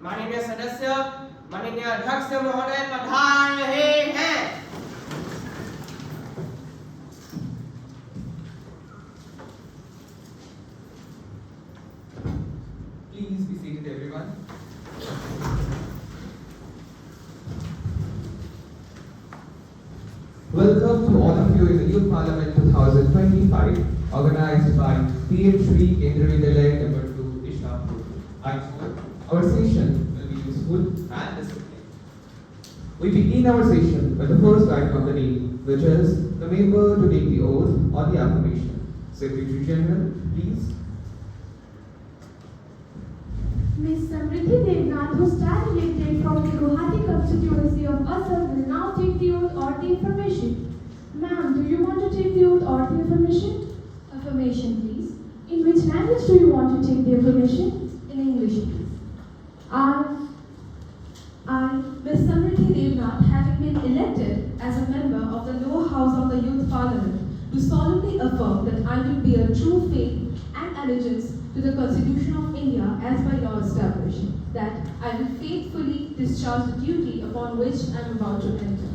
माननीय सदस्य, माननीय अध्यक्ष महोदय पधार रहे हैं। Please be seated, everyone. Welcome to all of you in the Youth Parliament 2025, organized by PM3 Kendriya Vidyalaya number 2, Ishapur. I hope our session will be useful and disciplined. We begin our session with the first item of the day, which is the member to take the oath or the affirmation. Secretary General, please. Ms. Samriddhi Devnath, who stands elected from the Guwahati constituency of Assam, will now take the oath or the affirmation. Ma'am, do you want to take the oath or the affirmation? Affirmation, please. In which language do you want to take the affirmation? In English, please. I, Ms. Samriddhi Devnath, having been elected as a member of the lower house of the Youth Parliament, do solemnly affirm that I will bear true faith and allegiance to the Constitution of India as by law established, that I will faithfully discharge the duty upon which I am about to enter.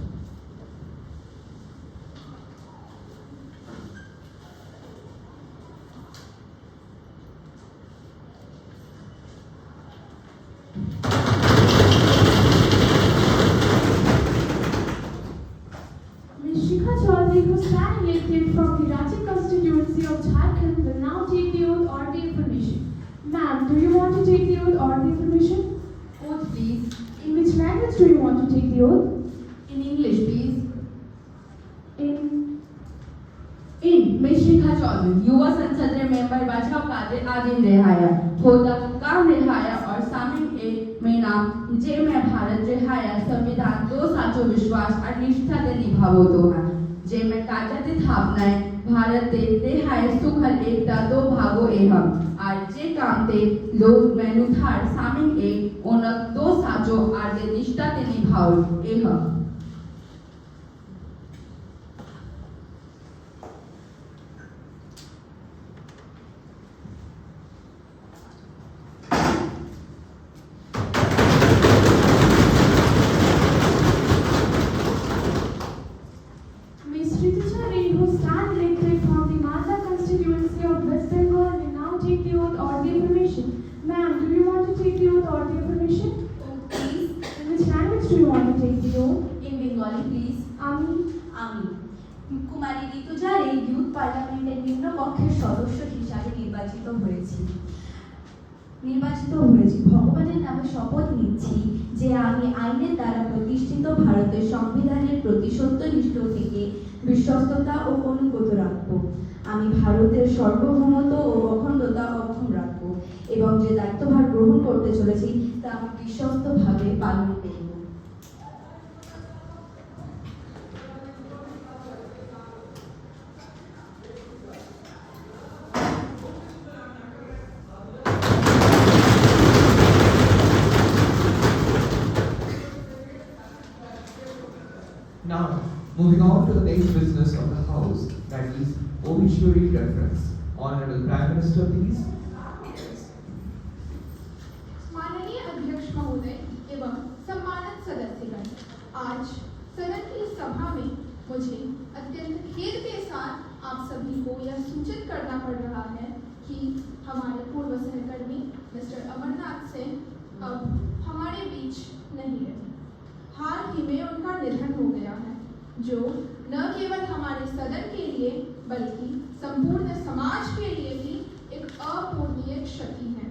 Ms. Shikha Chaudhary, who stands elected from the Ranchi constituency of Jharkhand, will now take the oath or the affirmation. Ma'am, do you want to take the oath or the affirmation? Oath, please. In which language do you want to take the oath? In English, please. Ms. Shikha Chaudhary, युवा संसद रे member Bhajpa Qadir आदिम रिहाया, होदा काम रिहाया और सामिल एक में नाम जे मैं भारत रिहाया संविधान दो साचो विश्वास और निष्ठा दे निभावो दो है, जे मैं काजते थापनाए भारत दे रिहाया सुखल एकता दो भागो एहम, और जे काम ते लोग मैनु थार सामिल एक ओनक दो साचो और दे निष्ठा दे निभावो एहम. Ms. Ritisha Ray, who stands elected from the Malda constituency of West Bengal, will now take the oath or the affirmation. Ma'am, do you want to take the oath or the affirmation? Oath, please. In which language do you want to take the oath? In Bengali, please. আমি কুমারী ঋতুজা রে youth পার্লামেন্টের নিম্নকক্ষের সদস্য হিসাবে নির্বাচিত হয়েছি। ভগবানের নামে শপথ নিচ্ছি যে আমি আইনের দ্বারা প্রতিষ্ঠিত ভারতের সংবিধানের প্রতি সত্যনিষ্ঠ থেকে বিশ্বস্ততা ও অনুগত রাখব। আমি ভারতের সার্বভৌমত্ব ও অখণ্ডতা অক্ষুণ্ণ রাখব এবং যে দায়িত্বভার গ্রহণ করতে চলেছি তা আমি বিশ্বস্তভাবে পালন করব। Now, moving on to the next business of the House, that is obituary reference. Honorable Prime Minister, please. माननीय अध्यक्ष महोदय एवं सम्मानित सदस्यगण, आज सदन की सभा में मुझे अत्यंत खेद के साथ आप सभी को यह सूचित करना पड़ रहा है कि हमारे पूर्व सहकर्मी मिस्टर अमरनाथ सिंह अब हमारे बीच नहीं रहे। हाल ही में उनका निधन हो गया है, जो न केवल हमारे सदन के लिए बल्कि संपूर्ण समाज के लिए भी एक अपूरणीय क्षति है।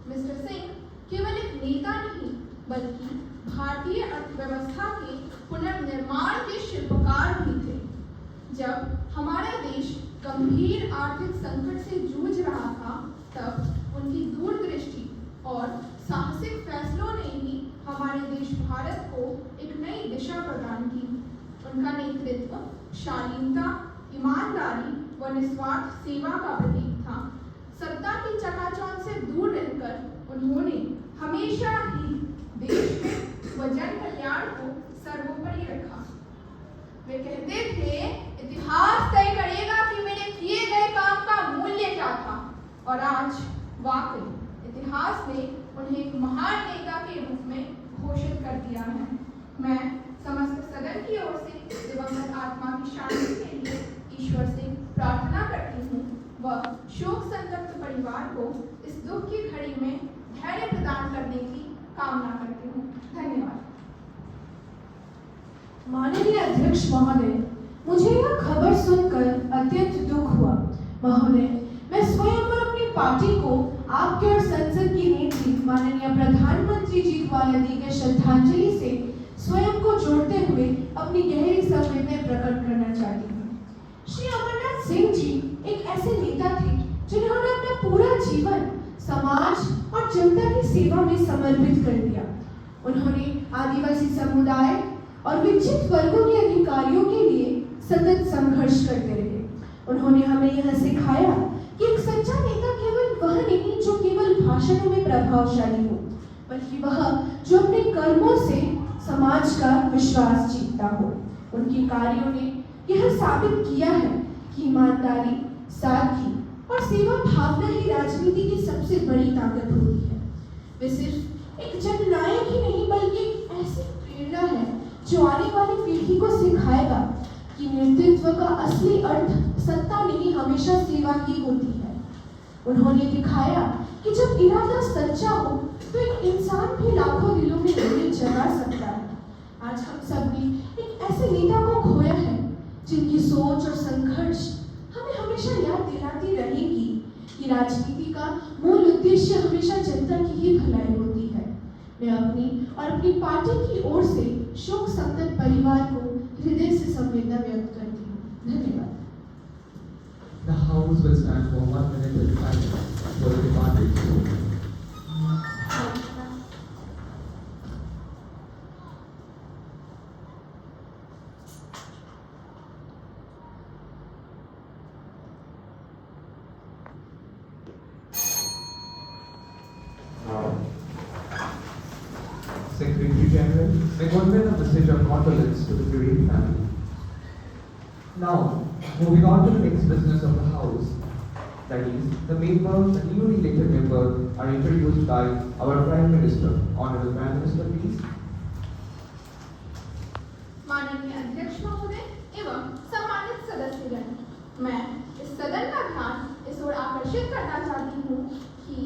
मिस्टर सिंह केवल एक नेता नहीं बल्कि भारतीय अर्थव्यवस्था के पुनर्निर्माण के शिल्पकार भी थे। जब हमारा देश गंभीर आर्थिक संकट से जूझ रहा था, तब उनकी दूरदृष्टि और साहसिक फैसलों ने ही हमारे देश भारत को एक नई दिशा प्रदान की। उनका नेतृत्व शालीनता, ईमानदारी व निस्वार्थ सेवा का प्रतीक था। सत्ता की चकाचौंध से दूर रहकर उन्होंने हमेशा ही देश हित व जन कल्याण को सर्वोपरि रखा। वे कहते थे, इतिहास तय करेगा कि मेरे किए गए काम का मूल्य क्या था, और आज वाकई इतिहास ने उन्हें एक महान नेता के रूप में घोषित कर दिया है। मैं समस्त सदन की ओर से दिवंगत आत्मा की शांति के लिए ईश्वर से प्रार्थना करती हूँ व शोक संतप्त परिवार को इस दुख की घड़ी में धैर्य प्रदान करने की कामना करती हूँ। धन्यवाद। माननीय अध्यक्ष महोदय, मुझे यह खबर सुनकर अत्यंत दुख हुआ। महोदय, मैं स्वयं और अपनी पार्टी को आपके और संसद की नेत्री माननीय प्रधानमंत्री जी द्वारा दी गई श्रद्धांजलि से स्वयं को जोड़ते हुए अपनी गहरी संवेदनाएं प्रकट करना चाहती हूँ। श्री अमरनाथ सिंह जी एक ऐसे नेता थे जिन्होंने अपना पूरा जीवन समाज और जनता की सेवा में समर्पित कर दिया। उन्होंने आदिवासी समुदाय और विक्षिप्त वर्गों के अधिकारियों के लिए सतत संघर्ष करते रहे। उन्होंने हमें यह सिखाया कि एक सच्चा नेता केवल वह नहीं जो केवल भाषणों में प्रभावशाली हो, बल्कि वह जो अपने कर्मों से समाज का विश्वास जीतता हो। उनके कार्यों ने यह साबित किया है कि ईमानदारी, सादगी और सेवा भावना ही राजनीति की सबसे बड़ी ताकत होती है। वे सिर्फ एक जननायक ही नहीं बल्कि एक ऐसी प्रेरणा है जो आने वाली पीढ़ी को सिखाएगा कि नेतृत्व का असली अर्थ सत्ता नहीं, हमेशा सेवा ही होती है। उन्होंने दिखाया कि जब इरादा सच्चा हो तो एक इंसान भी लाखों दिलों में उम्मीद जगा सकता है। आज हम सब ने एक ऐसे नेता को खोया है जिनकी सोच और संघर्ष हमें हमेशा याद दिलाती रहेगी कि राजनीति का मूल उद्देश्य हमेशा जनता की ही भलाई होती है। मैं अपनी और अपनी पार्टी की ओर से शोक संतप्त परिवार को हृदय से संवेदना व्यक्त करती हूँ। धन्यवाद। The House will stand for 1 minute of silence for the departed. Secretary General, may convey a message of condolence to the bereaved family. Now, moving on to the next business of the House, that is, the newly elected member are introduced by our Prime Minister. Honorable Prime Minister, please. माननीय अध्यक्ष महोदय एवं सम्मानित सदस्यगण, मैं इस सदन का ध्यान इस ओर आकर्षित करना चाहती हूँ कि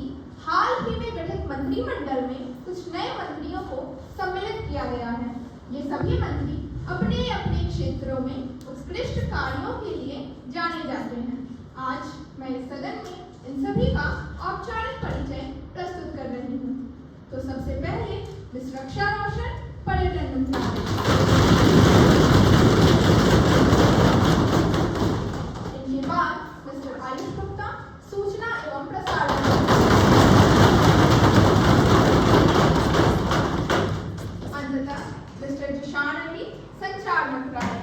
हाल ही में गठित मंत्रिमंडल में कुछ नए मंत्रियों को सम्मिलित किया गया है। ये सभी मंत्री अपने अपने क्षेत्रों में उत्कृष्ट कार्यों के लिए जाने जाते हैं। आज मैं इस सदन में इन सभी का औपचारिक परिचय प्रस्तुत कर रही हूँ। तो सबसे पहले मिस रक्षा रोशन, पर्यटन मंत्री। इनके बाद मिस्टर आयुष गुप्ता, सूचना एवं प्रसारण। अंततः मिस्टर जिशान अली, संचार मंत्रालय।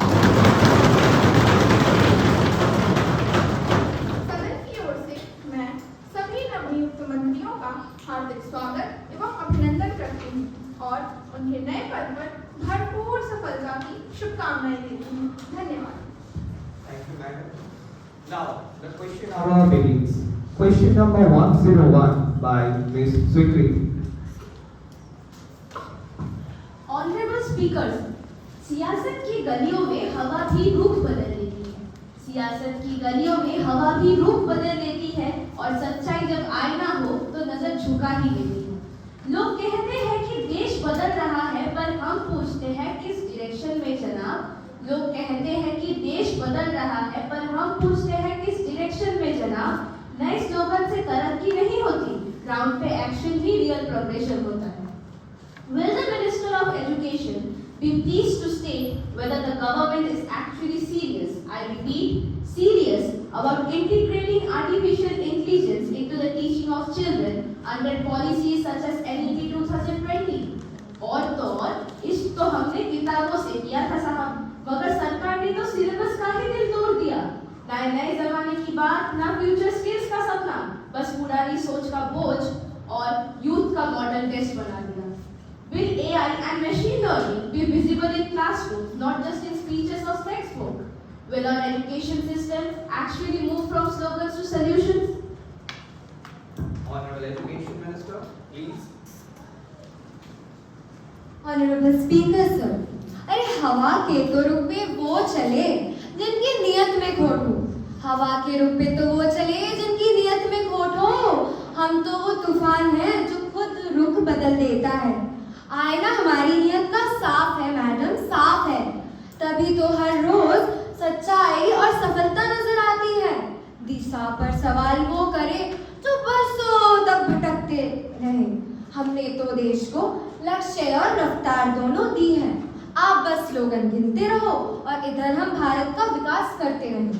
सदन की ओर से मैं सभी नवनियुक्त मंत्रियों का हार्दिक स्वागत एवं अभिनंदन करती हूँ और उनके नए पद पर भरपूर सफलता की शुभकामनाएं देती हूँ। धन्यवाद। Thank you, madam. Now, the question hour begins. Question number 101 by Ms. Sweetly. Honourable speakers, सियासत की गलियों में हवा भी रुख बदल लेती है। सियासत की गलियों में हवा भी रुख बदल लेती है और सच्चाई जब आईना हो तो नजर झुका ही लेती है। लोग कहते हैं कि देश बदल रहा है, पर हम पूछते हैं किस डायरेक्शन में जनाब। लोग कहते हैं कि देश बदल रहा है, पर हम पूछते हैं किस डायरेक्शन में जनाब। नए स्लोगन से तरक्की नहीं होती, ग्राउंड पे एक्शन ही रियल प्रोग्रेशन होता है। Will the Minister of Education be pleased to state whether the government is actually serious, I repeat, serious about integrating artificial intelligence into the teaching of children under policies such as NEP 2020? और तो और, इश्क तो हमने किताबों से किया था साहब, मगर सरकार ने तो सिलेबस का ही दिल तोड़ दिया। नए जमाने की बात, ना फ्यूचर स्किल्स का सपना, बस पुरानी सोच का बोझ और यूथ का मॉडल टेस्ट बना दिया। Will AI and machine learning be visible in classrooms, not just in speeches or textbook? Will our education system actually move from slogans to solutions? Honorable Education Minister, please. Honorable Speaker sir, अरे हवा के तो रुख पे वो चले जिनकी नियत में खोट हो। हवा के रुख पे तो वो चले जिनकी नियत में खोट हो। हम तो वो तूफान है जो खुद रुख बदल देता है। आईना हमारी नियत का साफ है मैडम, साफ है। तभी तो हर रोज सच्चाई और सफलता नजर आती है। दिशा पर सवाल वो करे जो बरसों तक भटकते रहे। हमने तो देश को लक्ष्य और रफ्तार दोनों दी है। आप बस स्लोगन गिनते रहो और इधर हम भारत का विकास करते रहें।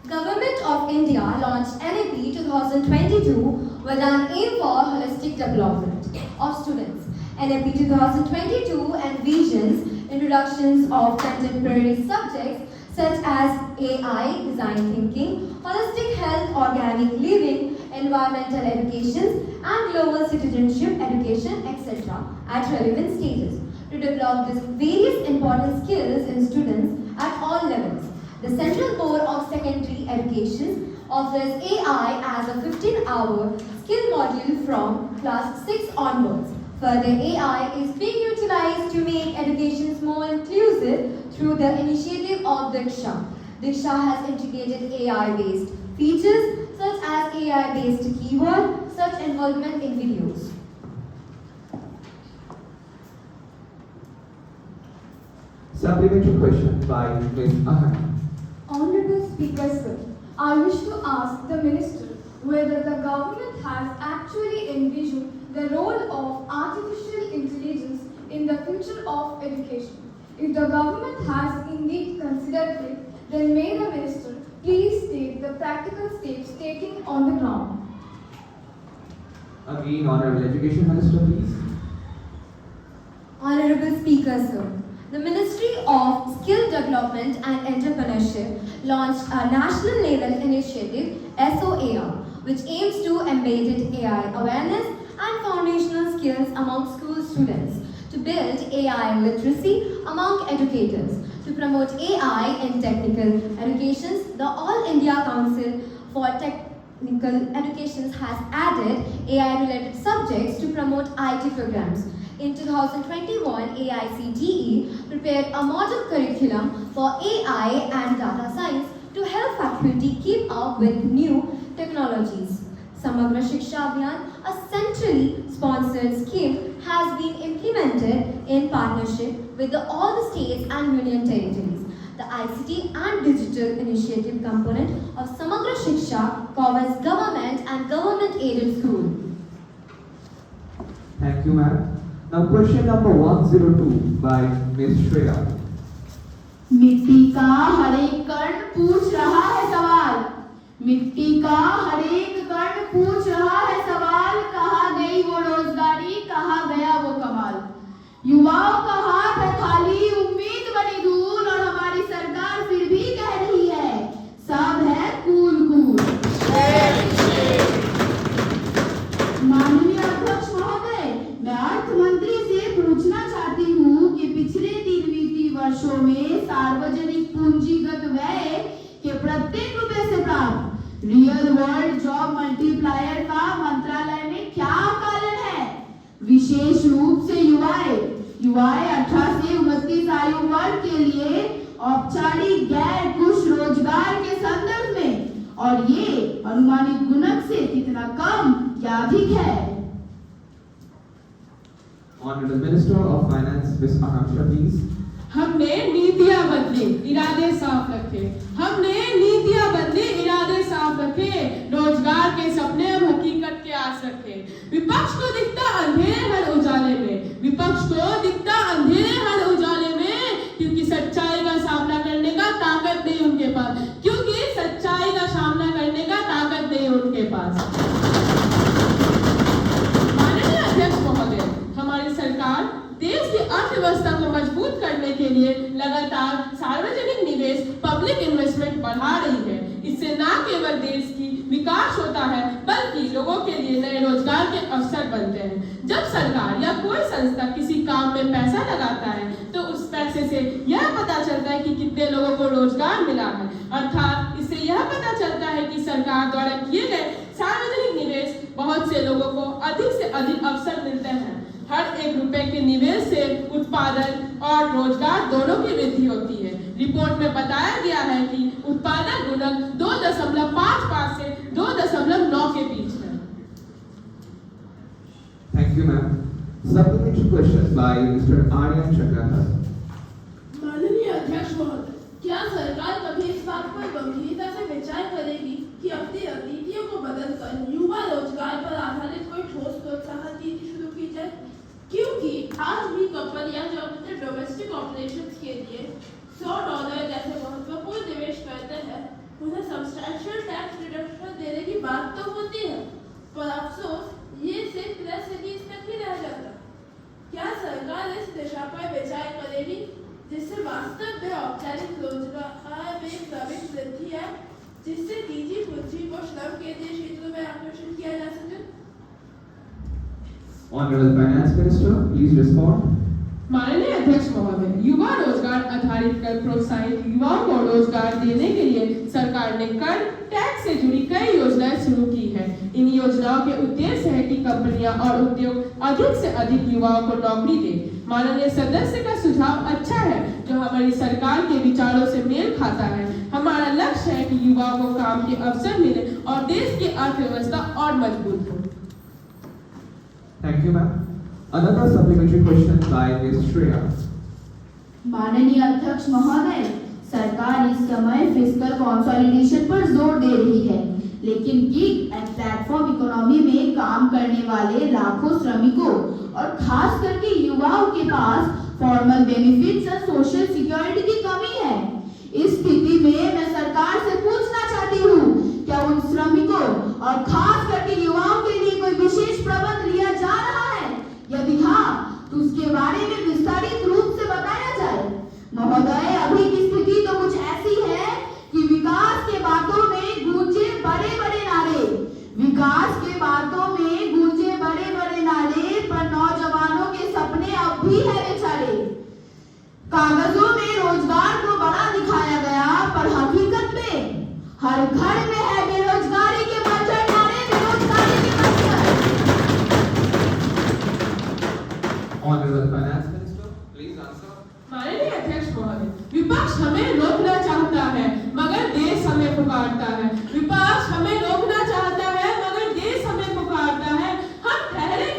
Government of India launched NAP 2022 with an aim for holistic development of students. NAP 2022 envisions introductions of contemporary subjects such as AI, design thinking, holistic health, organic living, environmental education, and global citizenship education, etc. at relevant stages to develop these various important skills in students at all levels. The Central Board of Secondary Education offers AI as a 15-hour skill module from class 6 onwards. Further, AI is being utilized to make education more inclusive through the initiative of Diksha. Diksha has integrated AI-based features such as AI-based keyword, search involvement in videos. Supplementary question by Ms. Ahana. Honorable Speaker sir, I wish to ask the Minister whether the government has actually envisioned the role of artificial intelligence in the future of education. If the government has indeed considered it, then may the Minister please state the practical steps taken on the ground. Again, Honorable Education Minister, please. Honorable Speaker sir, the Ministry of Skill Development and Entrepreneurship launched a national level initiative, SOAR, which aims to embed AI awareness and foundational skills among school students, to build AI literacy among educators, to promote AI in technical education. The All India Council for Technical Education has added AI-related subjects to promote IT programs. In 2021, AICTE prepared a model curriculum for AI and data science to help faculty keep up with new technologies. Samagra Shiksha Abhiyan, a centrally sponsored scheme, has been implemented in partnership with all the states and union territories. The ICT and Digital Initiative component of Samagra Shiksha covers government and government-aided schools. Thank you, ma'am. Now, question number 102 by Ms. Shreya. मिट्टी का हर एक कण पूछ रहा है सवाल। मिट्टी का हर एक कण पूछ रहा है सवाल। कहाँ गई वो रोजगारी, कहाँ गया वो कमाल। युवाओं का हाथ है खाली, उम्मीद बनी दूर, और हमारी सरकार फिर भी कह रही है सब है कूल कूल। माननीय अध्यक्ष महोदय, मैं अर्थ मंत्री से पूछना चाहती हूँ कि पिछले 3 वित्तीय वर्षों में सार्वजनिक पूंजीगत व्यय के प्रत्येक रुपए से प्राप्त रियल वर्ल्ड जॉब मल्टीप्लायर का मंत्रालय में क्या आकलन है, विशेष रूप से युवाएं 18 से 29 आयु वर्ग के लिए औपचारिक गैर कुश रोजगार के संदर्भ में, और ये अनुमानित गुणक से कितना कम या अधिक है। Honorable Minister of Finance, Ms. Akanksha, please. हमने नीतियां बदली, इरादे साफ रखे। हमने नीतियां बदली, इरादे साफ रखे। रोजगार के सपने अब हकीकत के आस रखे। विपक्ष को दिखता अंधेरे हर उजाले में, विपक्ष को दिखता अंधेरे हर उजाले में, क्योंकि सच्चाई का सामना करने का ताकत नहीं उनके पास, क्योंकि सच्चाई का सामना करने का ताकत नहीं उनके पास। माननीय अध्यक्ष महोदय, हमारी सरकार देश की अर्थव्यवस्था को मजबूत करने के लिए लगातार सार्वजनिक निवेश, पब्लिक इन्वेस्टमेंट बढ़ा रही है। इससे न केवल देश की विकास होता है, बल्कि लोगों के लिए नए रोजगार के अवसर बनते हैं। जब सरकार या कोई संस्था किसी काम में पैसा लगाता है, तो उस पैसे से यह पता चलता है कि कितने लोगों को रोजगार मिला है, अर्थात इससे यह पता चलता है कि सरकार द्वारा किए गए सार्वजनिक निवेश बहुत से लोगों को अधिक से अधिक अवसर मिलते हैं। हर एक रुपए के निवेश से उत्पादन और रोजगार दोनों की वृद्धि होती है। रिपोर्ट में बताया गया है कि उत्पादन गुणक 2.55 से 2.9 के बीच है। Thank you, ma'am. Supplementary questions by Mr. Aryan Chakraha. माननीय अध्यक्ष महोदय, क्या सरकार कभी इस बात पर गंभीरता से विचार करेगी कि अपनी नीतियों को बदलकर युवा रोजगार पर आधारित कोई ठोस प्रोत्साहन नीति शुरू की जाए? क्योंकि आज भी कंपनियां जो अपने डोमेस्टिक ऑपरेशंस के लिए $100 जैसे महत्वपूर्ण निवेश करते हैं, उन्हें सब्सटैंशियल टैक्स रिडक्शन देने की बात तो होती है, पर अफसोस ये सिर्फ प्रेस रिलीज तक ही रह जाता। क्या सरकार इस दिशा पर विचार करेगी जिससे वास्तव में औपचारिक रोजगार में क्रमिक वृद्धि है, जिससे निजी पूंजी को श्रम केंद्रीय क्षेत्रों में आकर्षित किया जा सके? Honorable Finance Minister, please respond. माननीय अध्यक्ष महोदय, युवा रोजगार आधारित कर प्रोत्साहित युवाओं को रोजगार देने के लिए सरकार ने कर टैक्स से जुड़ी कई योजनाएं शुरू की है। इन योजनाओं के उद्देश्य है कि कंपनियां और उद्योग अधिक से अधिक युवाओं को नौकरी दे। माननीय सदस्य का सुझाव अच्छा है, जो हमारी सरकार के विचारों से मेल खाता है। हमारा लक्ष्य है कि युवाओं को काम के अवसर मिले और देश की अर्थव्यवस्था और मजबूत हो। Thank you, ma'am. Another supplementary question by Ms. Shreya. माननीय अध्यक्ष महोदय, सरकार इस समय फिस्कल कंसोलिडेशन पर जोर दे रही है, लेकिन गिग एंड प्लेटफॉर्म इकोनॉमी में काम करने वाले लाखों श्रमिकों और खास करके युवाओं के पास फॉर्मल बेनिफिट्स और सोशल सिक्योरिटी की कमी है। इस स्थिति में मैं सरकार से पूछना चाहती हूँ, क्या उन श्रमिकों और खास करके युवाओं के लिए कोई विशेष प्रबंध लिया जा रहा है? यदि हाँ, तो उसके बारे में विस्तारित रूप से बताया जाए। महोदय, अभी की स्थिति तो कुछ ऐसी है कि विकास के बातों में गूंजे बड़े बड़े नारे, विकास के बातों में गूंजे बड़े बड़े नारे, पर नौजवानों के सपने अब भी है बेचारे। कागजों में रोजगार को बड़ा दिखाया गया, पर हकीकत में हर घर में है बेरोजगारी के मच्छर नारे, बेरोजगारी के मच्छर। Honorable Finance Minister, please answer. माननीय अध्यक्ष महोदय, विपक्ष हमें रोकना चाहता है मगर देश हमें पुकारता है। विपक्ष हमें रोकना चाहता है मगर देश हमें पुकारता है। हम ठहरे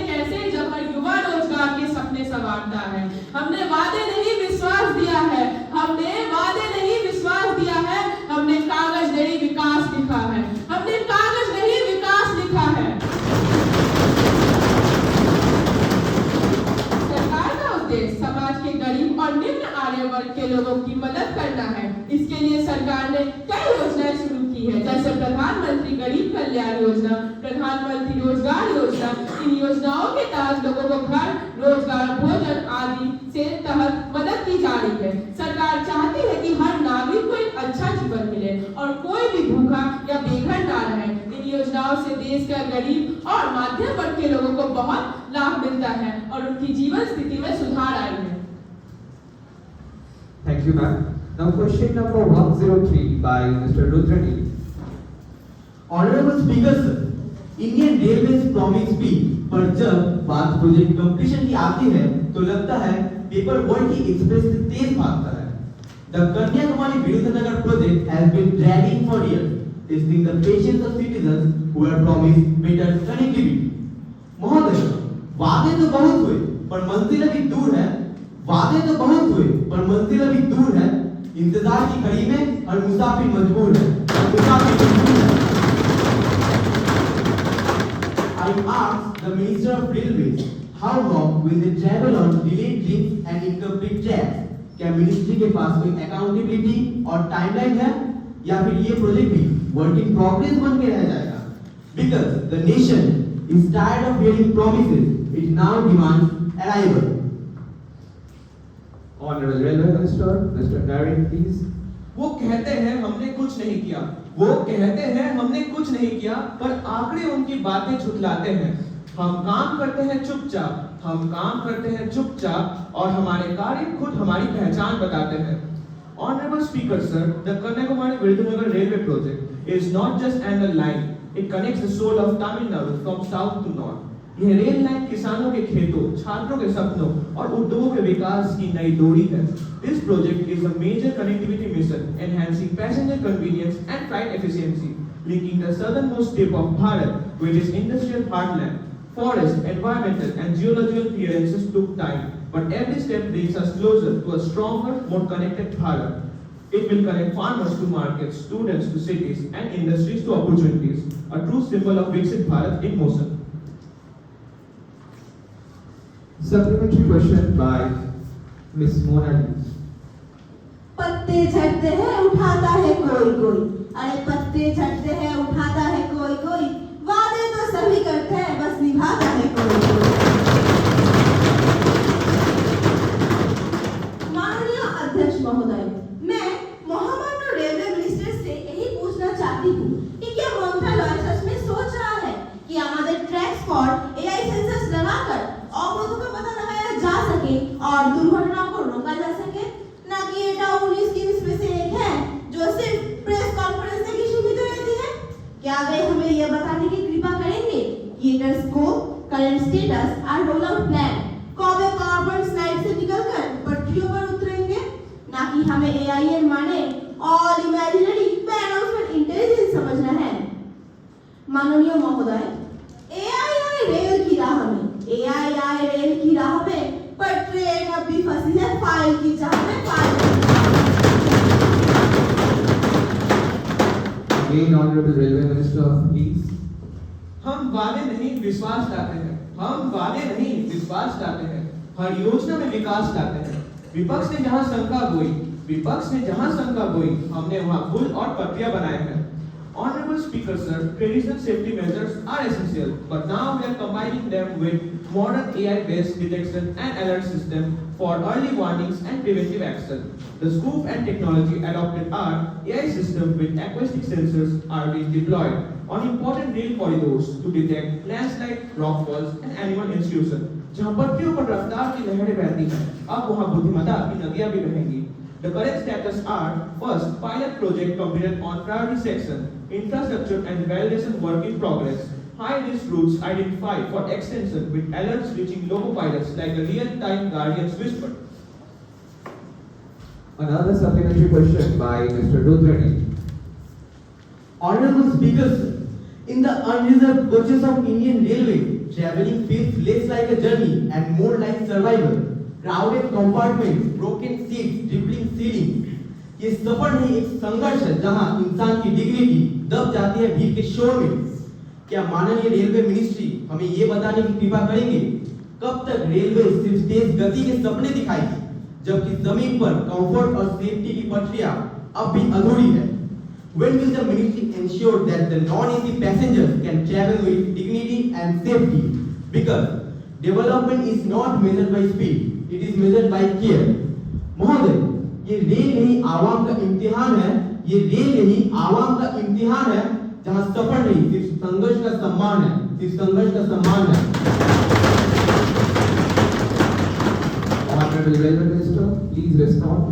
कैसे जब हर युवा रोजगार के सपने संवारता है। हमने वादे नहीं विश्वास दिया है, हमने वादे नहीं विश्वास दिया है, हमने कागज नहीं विकास लिखा है, हमने कागज नहीं विकास लिखा है। समाज के गरीब और निम्न आय वर्ग के लोगों की मदद करना है। इसके लिए सरकार ने कई योजनाएं शुरू की है, जैसे प्रधानमंत्री गरीब कल्याण योजना, प्रधानमंत्री रोजगार योजना। इन योजनाओं के तहत लोगों को घर, रोजगार, भोजन आदि से तहत मदद की जा रही है। सरकार चाहती है कि हर नागरिक को एक अच्छा जीवन मिले और कोई भी भूखा या बेघर ना रहे। इन योजनाओं से देश के गरीब और मध्यम वर्ग के लोगों को बहुत लाभ मिलता है और उनकी जीवन स्थिति में सुधार आई है। Thank you, ma'am. Now question number 103 by Mr. Rudrani. Honorable Speaker sir, Indian Railways promise भी, पर जब बात प्रोजेक्ट कंप्लीशन की आती है तो लगता है पेपर वर्क की एक्सप्रेस से तेज भागता है। The Kanyakumari Virudhunagar project has been dragging for years, testing the patience of citizens who are promised better connectivity. महोदय, वादे तो बहुत हुए पर मंजिल अभी दूर है। वादे तो बहुत हुए पर मंजिल अभी दूर है। इंतजार की घड़ी में हर मुसाफिर मजबूर है। I asked the Minister of Railways, how long will they travel on delayed trips and incomplete tracks? क्या मिनिस्ट्री के पास कोई अकाउंटेबिलिटी और टाइमलाइन है या फिर ये प्रोजेक्ट भी वर्क इन प्रोग्रेस बन के रह जाएगा? Because the nation is tired of hearing promises, it now demands arrival. Honorable Railway Minister, Mr. Naren, please. वो कहते हैं हमने कुछ नहीं किया, वो कहते हैं हमने कुछ नहीं किया, पर आंकड़े उनकी बातें झुठलाते हैं। हम काम करते हैं चुपचाप, हम काम करते हैं चुपचाप और हमारे कार्य खुद हमारी पहचान बताते हैं। Honorable Speaker, sir, the Kanyakumari-Virudhunagar railway project is not just another line. It connects the soul of Tamil Nadu from south to north. यह रेल लाइन किसानों के खेतों, छात्रों के सपनों और उद्योगों के विकास की नई डोरी है. This project is a major connectivity mission enhancing passenger convenience and flight efficiency, linking the southernmost tip of Bharat with its industrial heartland. Forest, environmental and geological clearances took time, but every step brings us closer to a stronger, more connected Bharat. It will connect farmers to markets, students to cities, and industries to opportunities. A true symbol of Viksit Bharat in motion. Supplementary question by Miss Mona Lee. पत्ते झड़ते हैं उठाता है कोई कोई, अरे पत्ते झड़ते हैं उठाता है कोई कोई, वादे तो सभी करते हैं बस निभाता है कोई कोई. माननीय अध्यक्ष महोदय, मैं महामान्य रेलवे मिनिस्टर से यही पूछना चाहती हूँ कि क्या मंत्रालय सच में सोच रहा है कि हमारे ट्रैक्स पर एआई सेंसर्स लगाकर अवरोधों का पता लगाया जा सके और दुर्घटनाओं को रोका जा सके, ना कि ये टाउ 19 में से एक है जो सिर्फ प्रेस कॉन्फ्रेंस में की सीमित रहती है. क्या वे हमें यह बताने की कृपा करेंगे कि इनर स्कोप, करंट स्टेटस और रोल आउट प्लान कब वे पावरपॉइंट स्लाइड से निकलकर पटरियों पर उतरेंगे, ना कि हमें एआईएन माने ऑल इमेजिनरी अनाउंसमेंट इंटेलिजेंस समझना है. माननीय महोदय, एआई रेल की राह में, एआई रेल की राह में, पर ट्रेन अब भी फंसी है फाइल की चाह में file. Again, Honorable Railway Minister, please. हम वादे नहीं विश्वास लाते हैं. हम वादे नहीं विश्वास लाते हैं. हर योजना में विकास लाते हैं. विपक्ष ने जहां शंका बोई, हमने वहां पुल और पटरियां बनाए हैं. Honorable Speaker, sir, traditional safety measures are essential, but now we are combining them with modern AI-based detection and alert system for early warnings and preventive action. The scope and technology adopted are AI system with acoustic sensors are being deployed on important rail corridors to detect landslide, rockfalls, and animal intrusion. जहां पटरियों पर रफ्तार की लहरें बहती हैं, अब वहां बुद्धिमत्ता की नदियां भी बहेंगी. The current status are: first, pilot project completed on priority section, infrastructure and validation work in progress, high-risk routes identified for extension with alerts reaching loco pilots like a real-time guardian's whisper. Another supplementary question by Mr. Rudrani. Honorable Speaker, in the unreserved coaches of Indian Railway, traveling feels less like a journey and more like survival. Crowded compartments, broken seats, dribbling ceiling. ये सफर नहीं एक संघर्ष है जहां इंसान की dignity दब जाती है भीड़ के शोर में. क्या माननीय रेलवे मिनिस्ट्री हमें ये बताने की कृपा करेंगे कब तक रेलवे सिर्फ तेज गति के सपने दिखाएगी, जबकि जमीन पर कंफर्ट और सेफ्टी की पटरियां अब भी अधूरी है? When will the ministry ensure that the non-AC passengers can travel with dignity and safety? Because development is not measured by speed. It is measured by care. महोदय, ये रेल नहीं आवाम का इम्तिहान है. ये रेल नहीं आवाम का इम्तिहान है जहां सफर नहीं सिर्फ संघर्ष का सम्मान है. सिर्फ संघर्ष का सम्मान है. Honorable Railway Minister, please respond.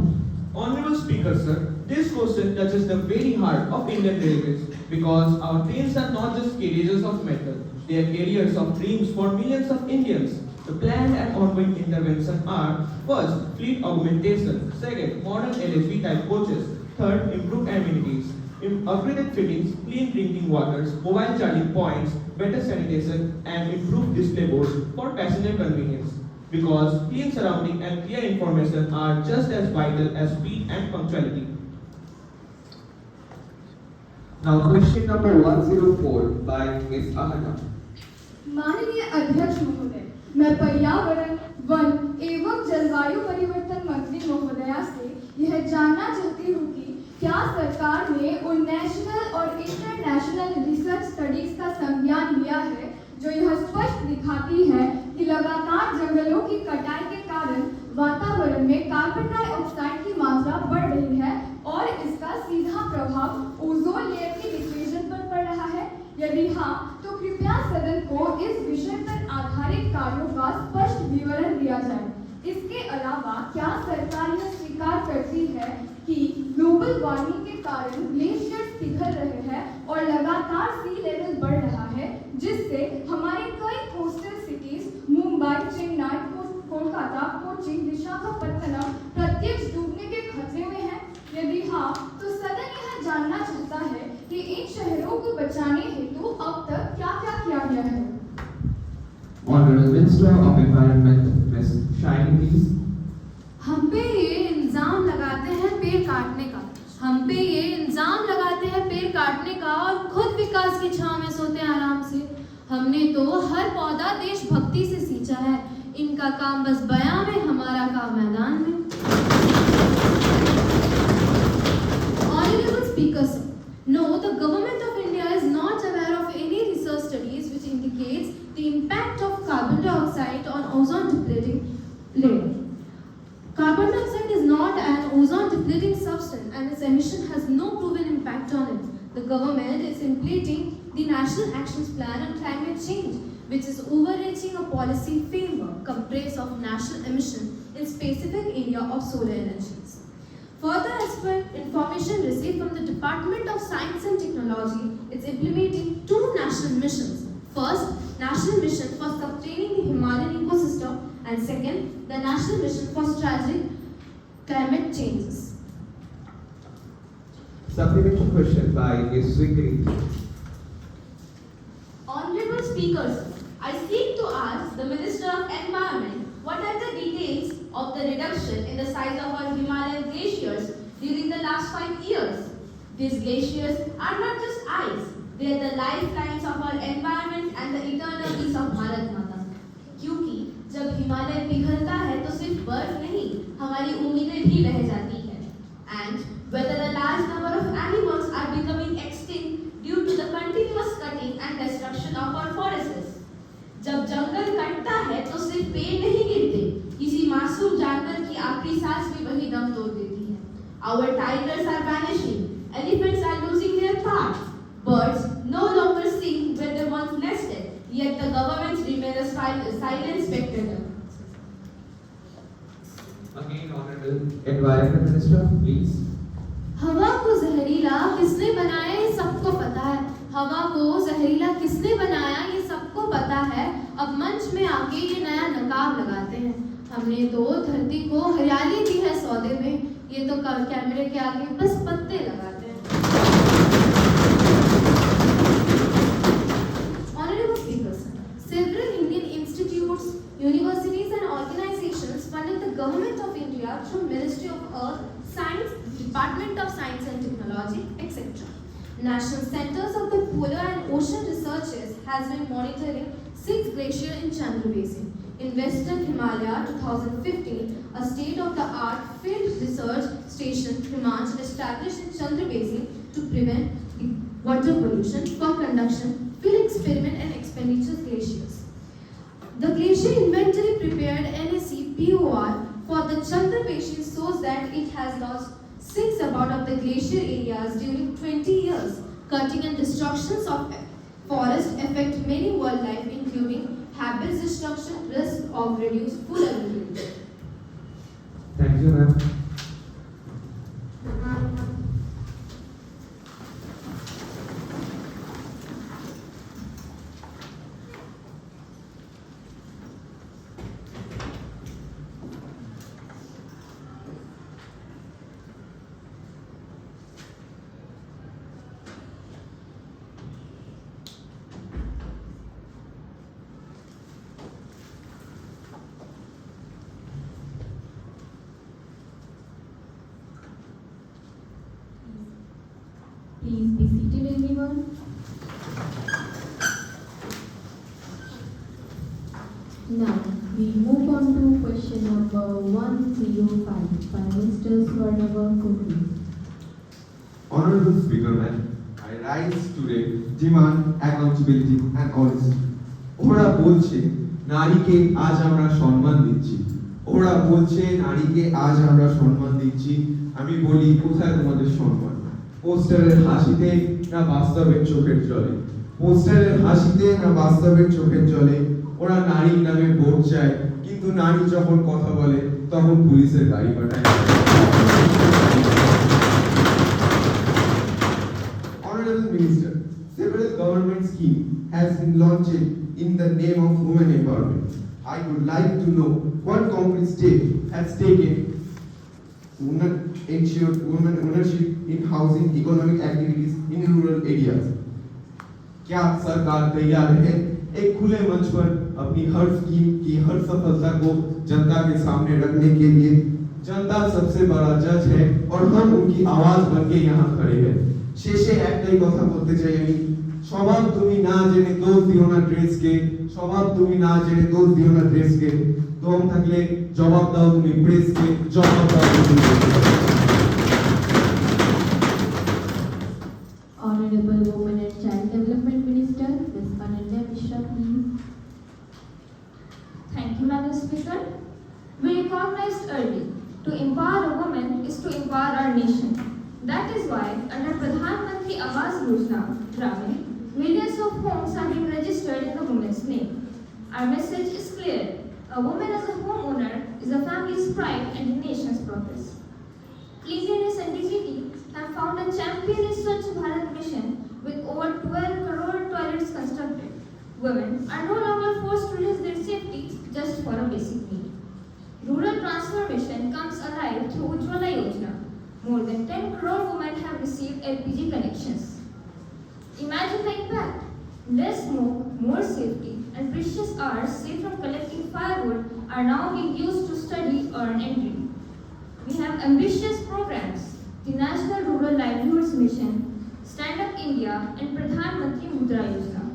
Honorable Speaker, sir, this question touches the very heart of Indian Railways because our trains are not just carriages of metal. They are carriers of dreams for millions of Indians. The planned and ongoing intervention are: first, fleet augmentation; second, modern LHV type coaches; third, improved amenities, upgraded fittings, clean drinking waters, mobile charging points, better sanitation, and improved display boards for passenger convenience. Because clean surrounding and clear information are just as vital as speed and punctuality. Now, question number 104 by Ms. Ahana. माननीय अध्यक्ष महोदय, मैं पर्यावरण, one एवं जलवायु परिवर्तन मंत्री महोदया से यह जानना चाहती हूँ कि क्या सरकार ने उन नेशनल और इंटरनेशनल रिसर्च स्टडीज का संज्ञान लिया है जो यह स्पष्ट दिखाती है कि लगातार जंगलों की कटाई के कारण वातावरण में कार्बन डाइऑक्साइड की मात्रा बढ़ रही है और इसका सीधा प्रभाव ओजोन लेयर की डिप्रेशन पर पड़ रहा है? यदि हाँ, तो कृपया सदन को इस विषय पर आधारित कार्यों का स्पष्ट विवरण दिया जाए. इसके अलावा क्या सरकार यह स्वीकार करती है कि ग्लोबल वार्मिंग के कारण ग्लेशियर्स पिघल रहे हैं और लगातार सी लेवल बढ़ रहा है, जिससे हमारे कई कोस्टल सिटीज मुंबई, चेन्नई, कोलकाता, कोचीन, विशाखापट्टनम प्रत्यक्ष डूबने के खतरे में है? यदि हाँ, तो सदन यह जानना चाहता है कि इन शहरों को बचाने हेतु अब तक क्या-क्या किया गया है। Honorable Minister of Environment, Ms. Shiny, please. हम पे ये इल्जाम लगाते हैं पेड़ काटने का, हम पे ये इल्जाम लगाते हैं पेड़ काटने का और खुद विकास की छांव में सोते हैं आराम से। हमने तो हर पौधा देशभक्ति से सींचा है, इनका काम बस बयां में, हमारा काम मैदान में। Honorable Speaker, sir, no, the government of India is not aware of any research studies which indicates the impact of carbon dioxide on ozone depleting layer. Carbon dioxide is not an ozone depleting substance and its emission has no proven impact on it. The government is implementing the National Action Plan on Climate Change, which is overreaching a policy framework comprised of national emission in specific area of solar energies. Further, as per information received from the Department of Science and Technology, it's implementing two national missions. First, National Mission for Sustaining the Himalayan Ecosystem, and second, the National Mission for Strategic Climate Changes. Supplementary question by Ms. Swikri. Honorable Speakers, I seek to ask the Minister of Environment what are the details of the reduction in the size of our Himalayan glaciers during the last 5 years. These glaciers are not just ice, they are the lifelines of our environment and the eternal peace of Bharat Mata. क्योंकि जब हिमालय पिघलता है तो सिर्फ बर्फ नहीं, हमारी उम्मीदें भी बह जाती हैं. And whether a large number of animals are becoming extinct due to the continuous cutting and destruction of our forests. जब जंगल कटता है तो सिर्फ पेड़ नहीं गिरते, किसी मासूम जानवर की आखिरी सांस भी वही दम तोड़ देती है. Our tigers are vanishing, elephants are losing their parts, birds no longer sing where they once nested, yet the government remains a silent spectator. Again, Honorable Environment Minister, please. हवा को जहरीला किसने बनाया ये सबको पता है, हवा को जहरीला किसने बनाया ये सबको पता है. अब मंच में आके ये नया नकाब लगाते हैं. हमने तो धरती को हरियाली दी है सौदे में, ये तो कैमरे के आगे बस पत्ते लगाते हैं. Honorable Speaker, several Indian institutes, universities and organizations funded the Government of India through Ministry of Earth, Science, Department of Science and Technology, etc. National Centers of the Polar and Ocean Researches has been monitoring 6 glaciers in Chandra Basin. In Western Himalaya 2015, a state-of-the-art field research station, Himachal, established in Chandra Basin to prevent water pollution for conduction, field experiment and expenditure glaciers. The glacier inventory prepared NSC POR for the Chandra Basin shows that it has lost 6% of the glacier areas during 20 years. Cutting and destructions of forests affect many wildlife, including habitat destruction, risk of reduced food availability. Thank you, ma'am. Please be seated, everyone. Now, we move on to question number 105 by Mr. Swarnava Kukri. Honorable Speaker, ma'am, I rise today demand accountability and honesty. ওরা বলছে নারীকে আজ আমরা সম্মান দিচ্ছি, ওরা বলছে নারীকে আজ আমরা সম্মান দিচ্ছি, আমি বলি কোথায় তোমাদের সম্মান? পোস্টারের হাসিতে না বাস্তবের চোখের জলে? পোস্টারের হাসিতে না বাস্তবের চোখের জলে? ওরা নারীর নামে ভোট চায়, কিন্তু নারী যখন কথা বলে তখন পুলিশের গাড়ি পাঠায়। Honorable Minister, several government schemes has been launched in the name of women empowerment. I would like to know what concrete step has taken ensure women ownership in housing economic activities in rural areas. क्या सरकार तैयार है एक खुले मंच पर अपनी हर scheme की हर सफलता को जनता के सामने रखने के लिए? जनता सबसे बड़ा जज है और हम उनकी आवाज बनके यहाँ खड़े हैं। শেষে একটাই কথা বলতে চাই আমি, স্বভাব তুমি না জেনে দোষ দিও না ড্রেসকে, স্বভাব তুমি না জেনে দোষ দিও না ড্রেসকে, দম থাকলে জবাব দাও তুমি প্রেসকে, জবাব দাও তুমি। Honorable Women and Child Development Minister, Ms. Ananya Mishra, please. Thank you, Madam Speaker. We recognized early, to empower a woman is to empower our nation. That is why, under Pradhan Mantri Awas Yojana, Gramin, millions of homes are being registered in the woman's name. Our message is clear. A woman as a homeowner is a family's pride and the nation's progress. Cleanliness and dignity have found a champion in Swachh Bharat mission with over 12 crore toilets constructed. Women are no longer forced to risk their safety just for a basic need. Rural transformation comes alive through Ujjwala Yojana. More than 10 crore women have received LPG connections. Imagine the impact. Less smoke, more safety, and precious hours saved from collecting firewood are now being used to study, earn, and dream. We have ambitious programs, the National Rural Livelihoods Mission, Stand Up India, and Pradhan Mantri Mudra Yojana.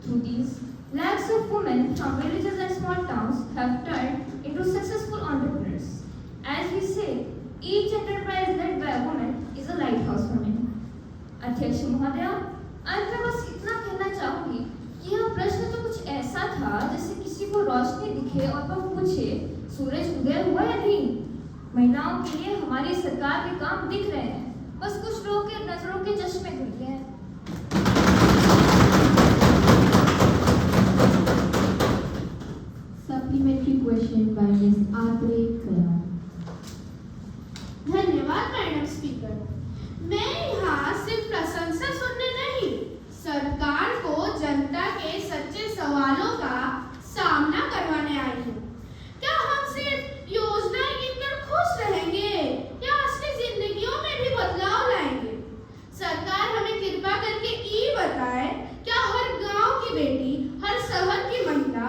Through these, lakhs of women from villages and small towns have turned into successful entrepreneurs. As we say, each enterprise led by a woman is a lighthouse for men. अध्यक्ष महोदया, अंत में बस इतना कहना चाहूंगी कि यह प्रश्न तो कुछ ऐसा था जैसे किसी को रोशनी दिखे और वह पूछे सूरज उदय हुआ या नहीं। महिलाओं के लिए हमारी सरकार के काम दिख रहे हैं, बस कुछ लोगों के नजरों के चश्मे खुलते हैं। Supplementary question by Ms. Aadre Kayal. धन्यवाद मैडम स्पीकर। मैं यहाँ सिर्फ प्रशंसा सुनने नहीं, सरकार को जनता के सच्चे सवालों का सामना करवाने आई हूँ। क्या हम सिर्फ योजनाएं गिनकर खुश रहेंगे या असली जिंदगियों में भी बदलाव लाएंगे? सरकार हमें कृपा करके ये बताए, क्या हर गांव की बेटी, हर शहर की महिला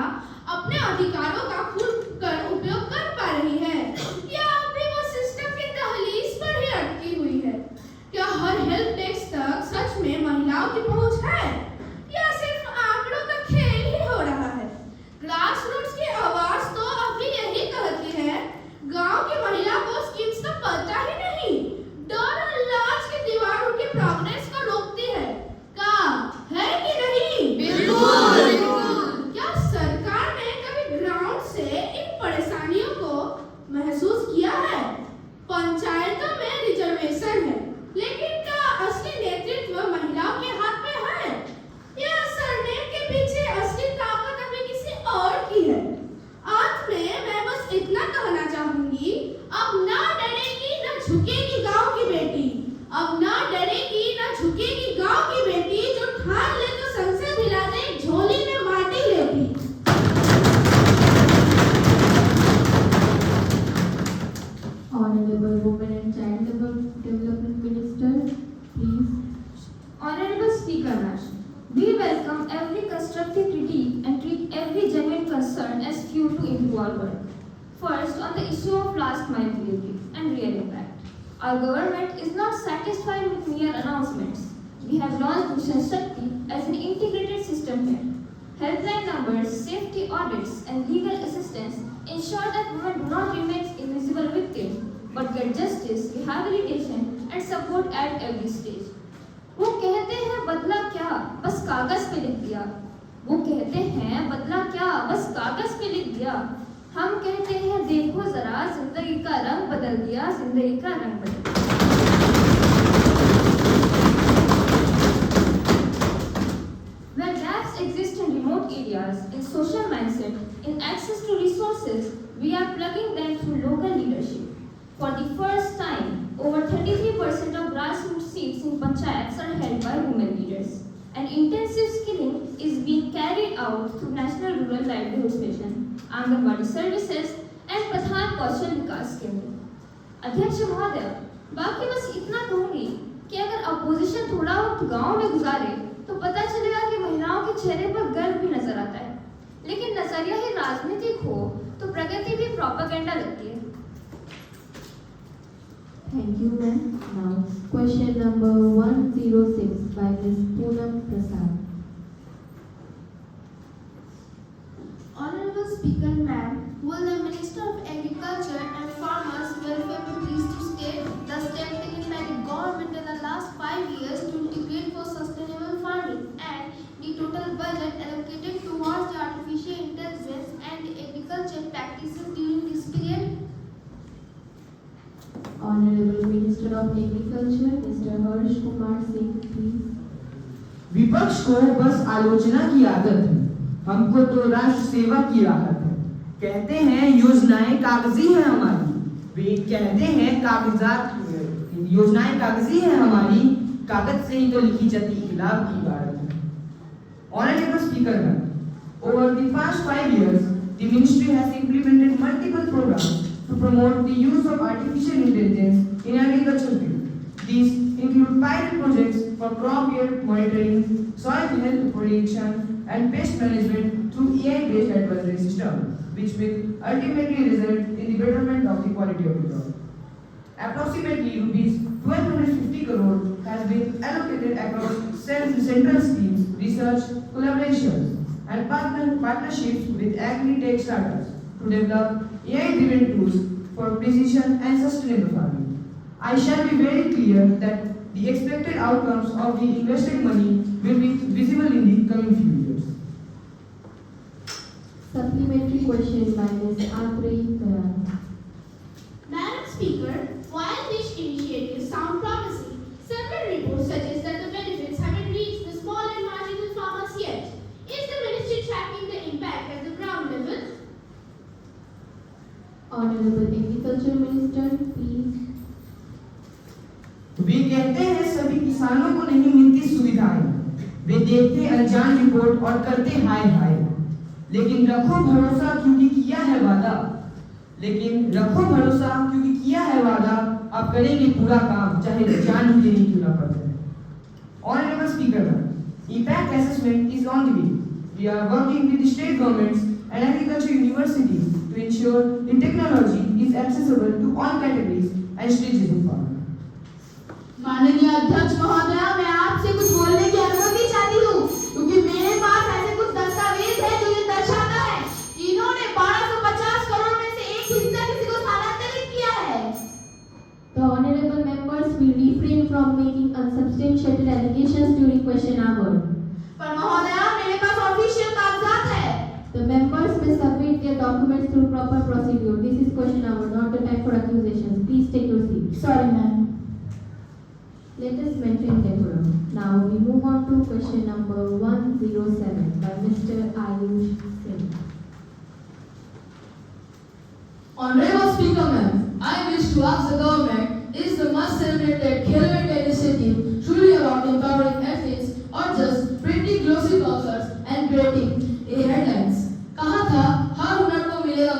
अपने अधिकारों का खुलकर उपयोग कर पा रही है या अब भी वो सिस्टम की दहलीज पर ही अटकी हुई है? क्या हर हेल्प डेस्क तक सच में महिलाओं की पहुंच है या सिर्फ आंकड़ों का खेल ही हो रहा है? ग्रास रूट्स की आवाज तो अभी यही कहती है, गांव की महिला को स्कीम्स का पता ही नहीं, डर और लाज की दीवार उनके प्रोग्रेस को रोकती है। क्या है कि नहीं? बिल्कुल। क्या सरकार ने कभी ग्राउंड से इन परेशानियों को महसूस किया है? पंचायतों में रिजर्वेशन है, लेकिन क्या असली नेतृत्व महिलाओं के हाथ में है या सरनेम के पीछे असली ताकत अभी किसी और की है? अंत में मैं बस इतना कहना चाहूंगी, अब ना डरेगी ना झुकेगी गांव की बेटी, अब ना डरेगी ना झुकेगी गांव की बेटी, जो ठान ले तो संसद हिला दे, झोली में माटी लेती। Honorable Women and Child Development Minister, please. Honorable Speaker, Ma'am, we welcome every constructive critique and treat every genuine concern as fuel to improve our work. First, on the issue of last mile delivery and real impact. Our government is not satisfied with mere announcements. We have launched Mission Shakti as an integrated system here. Helpline numbers, safety audits, and legal assistance ensure that women do not remain invisible victims, but get justice, rehabilitation, and support at every stage. वो कहते हैं बदला क्या, बस कागज पे लिख दिया। वो कहते हैं बदला क्या, बस कागज पे लिख दिया। हम कहते हैं देखो जरा, जिंदगी का रंग बदल दिया, जिंदगी का रंग बदल दिया। Where gaps exist in remote remote areas, in social mindset, in access to resources, we are plugging them through local leadership. For the first time, over 33% of grassroots seats in panchayats are held by women leaders. And intensive skilling is being carried out through National Rural Livelihood Mission, Anganwadi Services, and Pradhan Kaushal Vikas Kendra. अध्यक्ष महोदय, बाकी बस इतना कहूंगी कि अगर opposition थोड़ा वक्त गांव में गुजारे तो पता चलेगा कि महिलाओं के चेहरे पर गर्व भी नजर आता है, लेकिन नजरिया ही राजनीतिक हो तो प्रगति भी प्रोपेगेंडा लगती है। Thank you, ma'am. Now, question number 106 by Ms. Poonam Prasad. Honorable Speaker, ma'am, will the Minister of Agriculture and Farmers Welfare be pleased to state the step taken by the government in the last 5 years to integrate for sustainable farming and the total budget allocated towards the artificial intelligence and the agriculture practices during this period? Honorable Minister of Agriculture, Mr. Harsh Kumar Singh, please. विपक्ष को बस आलोचना की आदत है, हमको तो राष्ट्र सेवा की राहत है। कहते हैं योजनाएं कागजी हैं हमारी, वे कहते हैं योजनाएं कागजी हैं हमारी, कागज से ही तो लिखी जाती इनकलाब की इबारत है। Honorable Speaker, over the past 5 years, the ministry has implemented multiple programs to promote the use of artificial intelligence in agriculture field. These include pilot projects for crop yield monitoring, soil health prediction, and pest management through AI-based advisory system, which will ultimately result in the betterment of the quality of the crop. Approximately rupees 1250 crore has been allocated across central schemes, research, collaborations, and partnerships with agri-tech startups to develop AI-driven tools for precision and sustainable farming. I shall be very clear that the expected outcomes of the invested money will be visible in the coming few years. Supplementary question by Ms. Atrey Karan. Madam Speaker, while these initiatives sound promising, several reports suggest that the benefits haven't reached the small and marginal farmers yet. Is the ministry tracking the impact at the ground level? Honorable Agriculture Minister, please. वे कहते हैं सभी किसानों को नहीं मिलती सुविधाएं, वे देखते अनजान रिपोर्ट और करते हाय हाय, लेकिन रखो भरोसा क्योंकि किया है वादा, आप करेंगे पूरा काम चाहे जान ही देनी क्यों ना पड़े। Honorable Speaker, impact assessment is on the way. We are working with the state governments and agriculture universities to ensure the technology is accessible to all categories and stages of farming. माननीय अध्यक्ष महोदय, मैं आपसे कुछ बोलने की अनुमति चाहती हूँ, क्योंकि मेरे पास ऐसे कुछ दस्तावेज है जो ये दर्शाता है कि इन्होंने 1250 करोड़ में से एक हिस्सा किसी को स्थानांतरित किया है। The honorable members will refrain from making unsubstantiated allegations during question hour. पर महोदय, मेरे पास ऑफिशियल कागजात है। The members may submit their documents through proper procedure. This is question hour, not the time for accusations. Please take your seat. Sorry, ma'am. Let us maintain decorum. Now we move on to question number 107 by Mr. Ayush Singh. Honorable Speaker, ma'am, I wish to ask the government, is the much celebrated Khelo India initiative truly about empowering athletes or just printing glossy brochures and creating headlines? कहा था हर हुनर को मिलेगा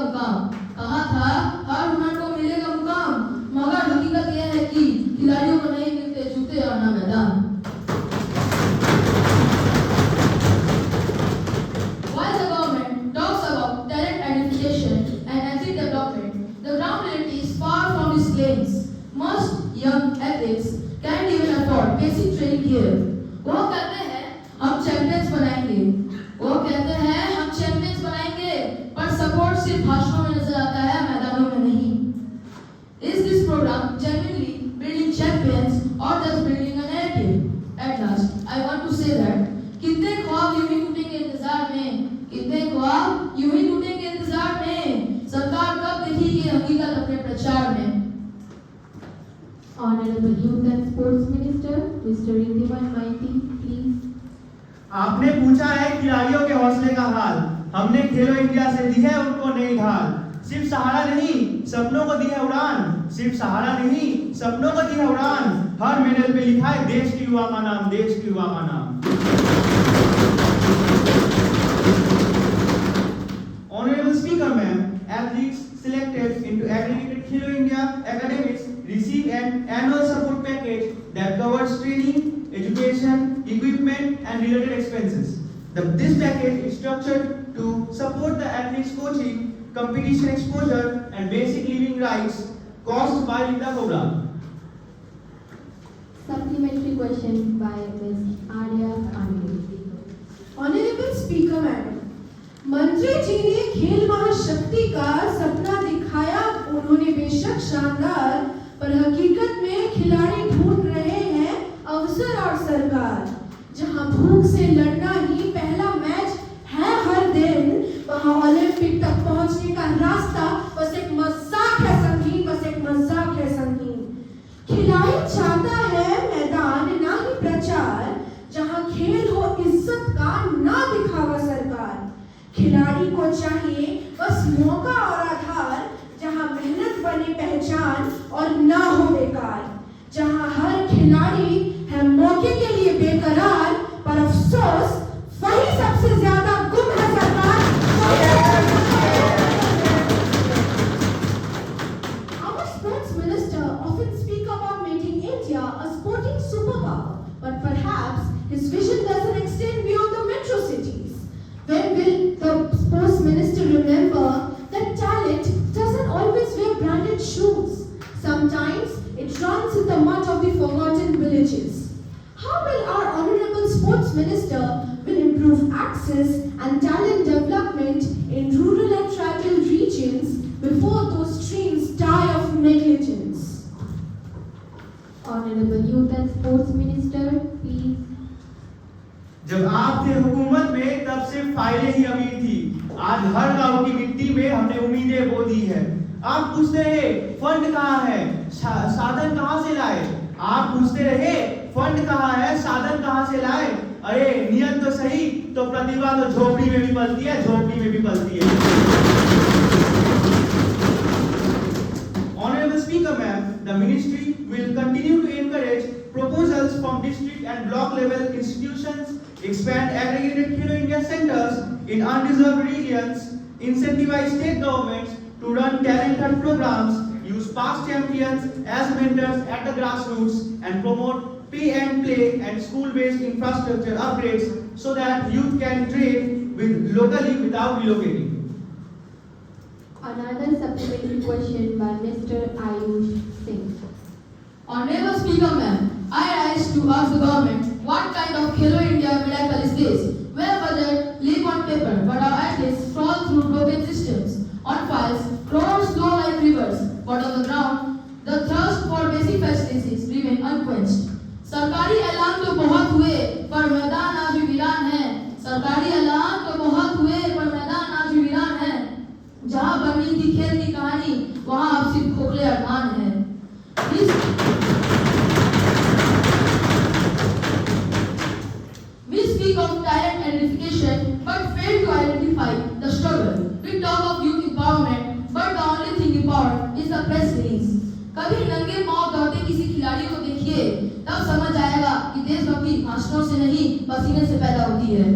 मुकाम, मगर हकीकत यह है कि खिलाड़ियों को नहीं मिलते जूते और ना मैदान। While the government talks about talent identification and athlete development, the ground reality is far from these claims. Most young athletes can't even afford basic training gear. वो कहते हैं हम चैंपियंस बनाएंगे, पर सपोर्ट सिर्फ भाषणों में नजर आता है, मैदानों में नहीं। Is this program genuinely building champions or just building a narrative? At last, I want to say that कितने ख्वाब यूं ही टूटेंगे इंतजार में, सरकार कब दिखेगी हकीकत अपने प्रचार में। Honorable Youth and Sports Minister, Mr. Ridhiman Maiti, please. आपने पूछा है खिलाड़ियों के हौसले का हाल। हमने खेलो इंडिया से दी है उनको नई ढाल। सिर्फ सहारा नहीं सपनों को दी है उड़ान। सिर्फ सहारा नहीं सपनों को दी है उड़ान। हर मेडल पे लिखा है देश की युवा का नाम, देश की युवा का नाम। Honorable Speaker, ma'am, athletes selected into aggregated Khelo India academies receive an annual support package that covers training, education, equipment, and related expenses. This package is structured to support the athletes' coaching, competition exposure, and basic living rights caused by Linda Cobra. Supplementary question by Ms. Arya Pandey. Honorable Speaker, madam, मंत्री जी ने खेल महाशक्ति का सपना दिखाया। उन्होंने बेशक शानदार, पर हकीकत में खिलाड़ी ढूंढ रहे हैं अवसर और सरकार। जहां भूख से लड़ना ही पहला मैच है हर दिन, वहां ओलंपिक तक पहुंचने का रास्ता बस एक मजाक है संगीन, बस एक मजाक है संगीन। खिलाड़ी चाहता है मैदान ना ही प्रचार, जहां खेल हो इज्जत का ना दिखावा सरकार। खिलाड़ी को चाहिए बस मौका और आधार, जहां मेहनत बने पहचान और ना हो बेकार। जहां हर खिलाड़ी है मौके के लिए बेकरार, पर अफसोस वही सबसे ज्यादा गुम है सरकार। Our sports minister often speak about making India a sporting superpower, but perhaps his vision doesn't extend beyond the metro cities. When will the sports minister remember that talent doesn't always wear branded shoes? Sometimes it runs in the mud of the forgotten villages. How will our honorable sports minister will improve access and talent development in rural and tribal regions before those streams die of negligence? Honorable Youth and Sports Minister, please. जब आप थे हुकूमत में तब सिर्फ फाइलें ही अमीर थी। आज हर गांव की मिट्टी में हमने उम्मीदें बो दी है। आप पूछते रहे फंड कहाँ है, साधन कहाँ से लाए। आप पूछते रहे फंड कहाँ है, साधन कहाँ से लाए। अरे नियत तो सही, तो प्रतिभा तो झोपड़ी में भी पलती है, झोपड़ी में भी पलती है। Honorable Speaker, ma'am, the ministry will continue to encourage proposals from district and block level institutions, expand aggregated Khelo India centers in undeserved regions, incentivize state governments to run talent hunt programs, use past champions as mentors at the grassroots, and promote pay and play and school-based infrastructure upgrades so that youth can train locally without relocating. Another supplementary question by Mr. Ayush Singh. Honorable Speaker, ma'am, I rise to ask the government, what kind of Khelo India miracle is this? Where budget live on paper, but our athletes crawl through broken systems. On files, crores flow like rivers, but on the ground, the thirst for basic facilities remain unquenched. सरकारी ऐलान तो बहुत हुए, पर मैदान आज भी वीरान है। सरकारी ऐलान तो बहुत हुए, पर मैदान आज भी वीरान है। जहां बनी थी खेल की कहानी, वहां अब सिर्फ खोखले अरमान है। We speak of talent identification, but fail to identify the struggle. We talk of youth empowerment, but the only thing empowered is the press release. कभी नंगे पांव दौड़ते किसी खिलाड़ी को देखिए, तब समझ आएगा कि देशभक्ति भाषणों से नहीं पसीने से पैदा होती है।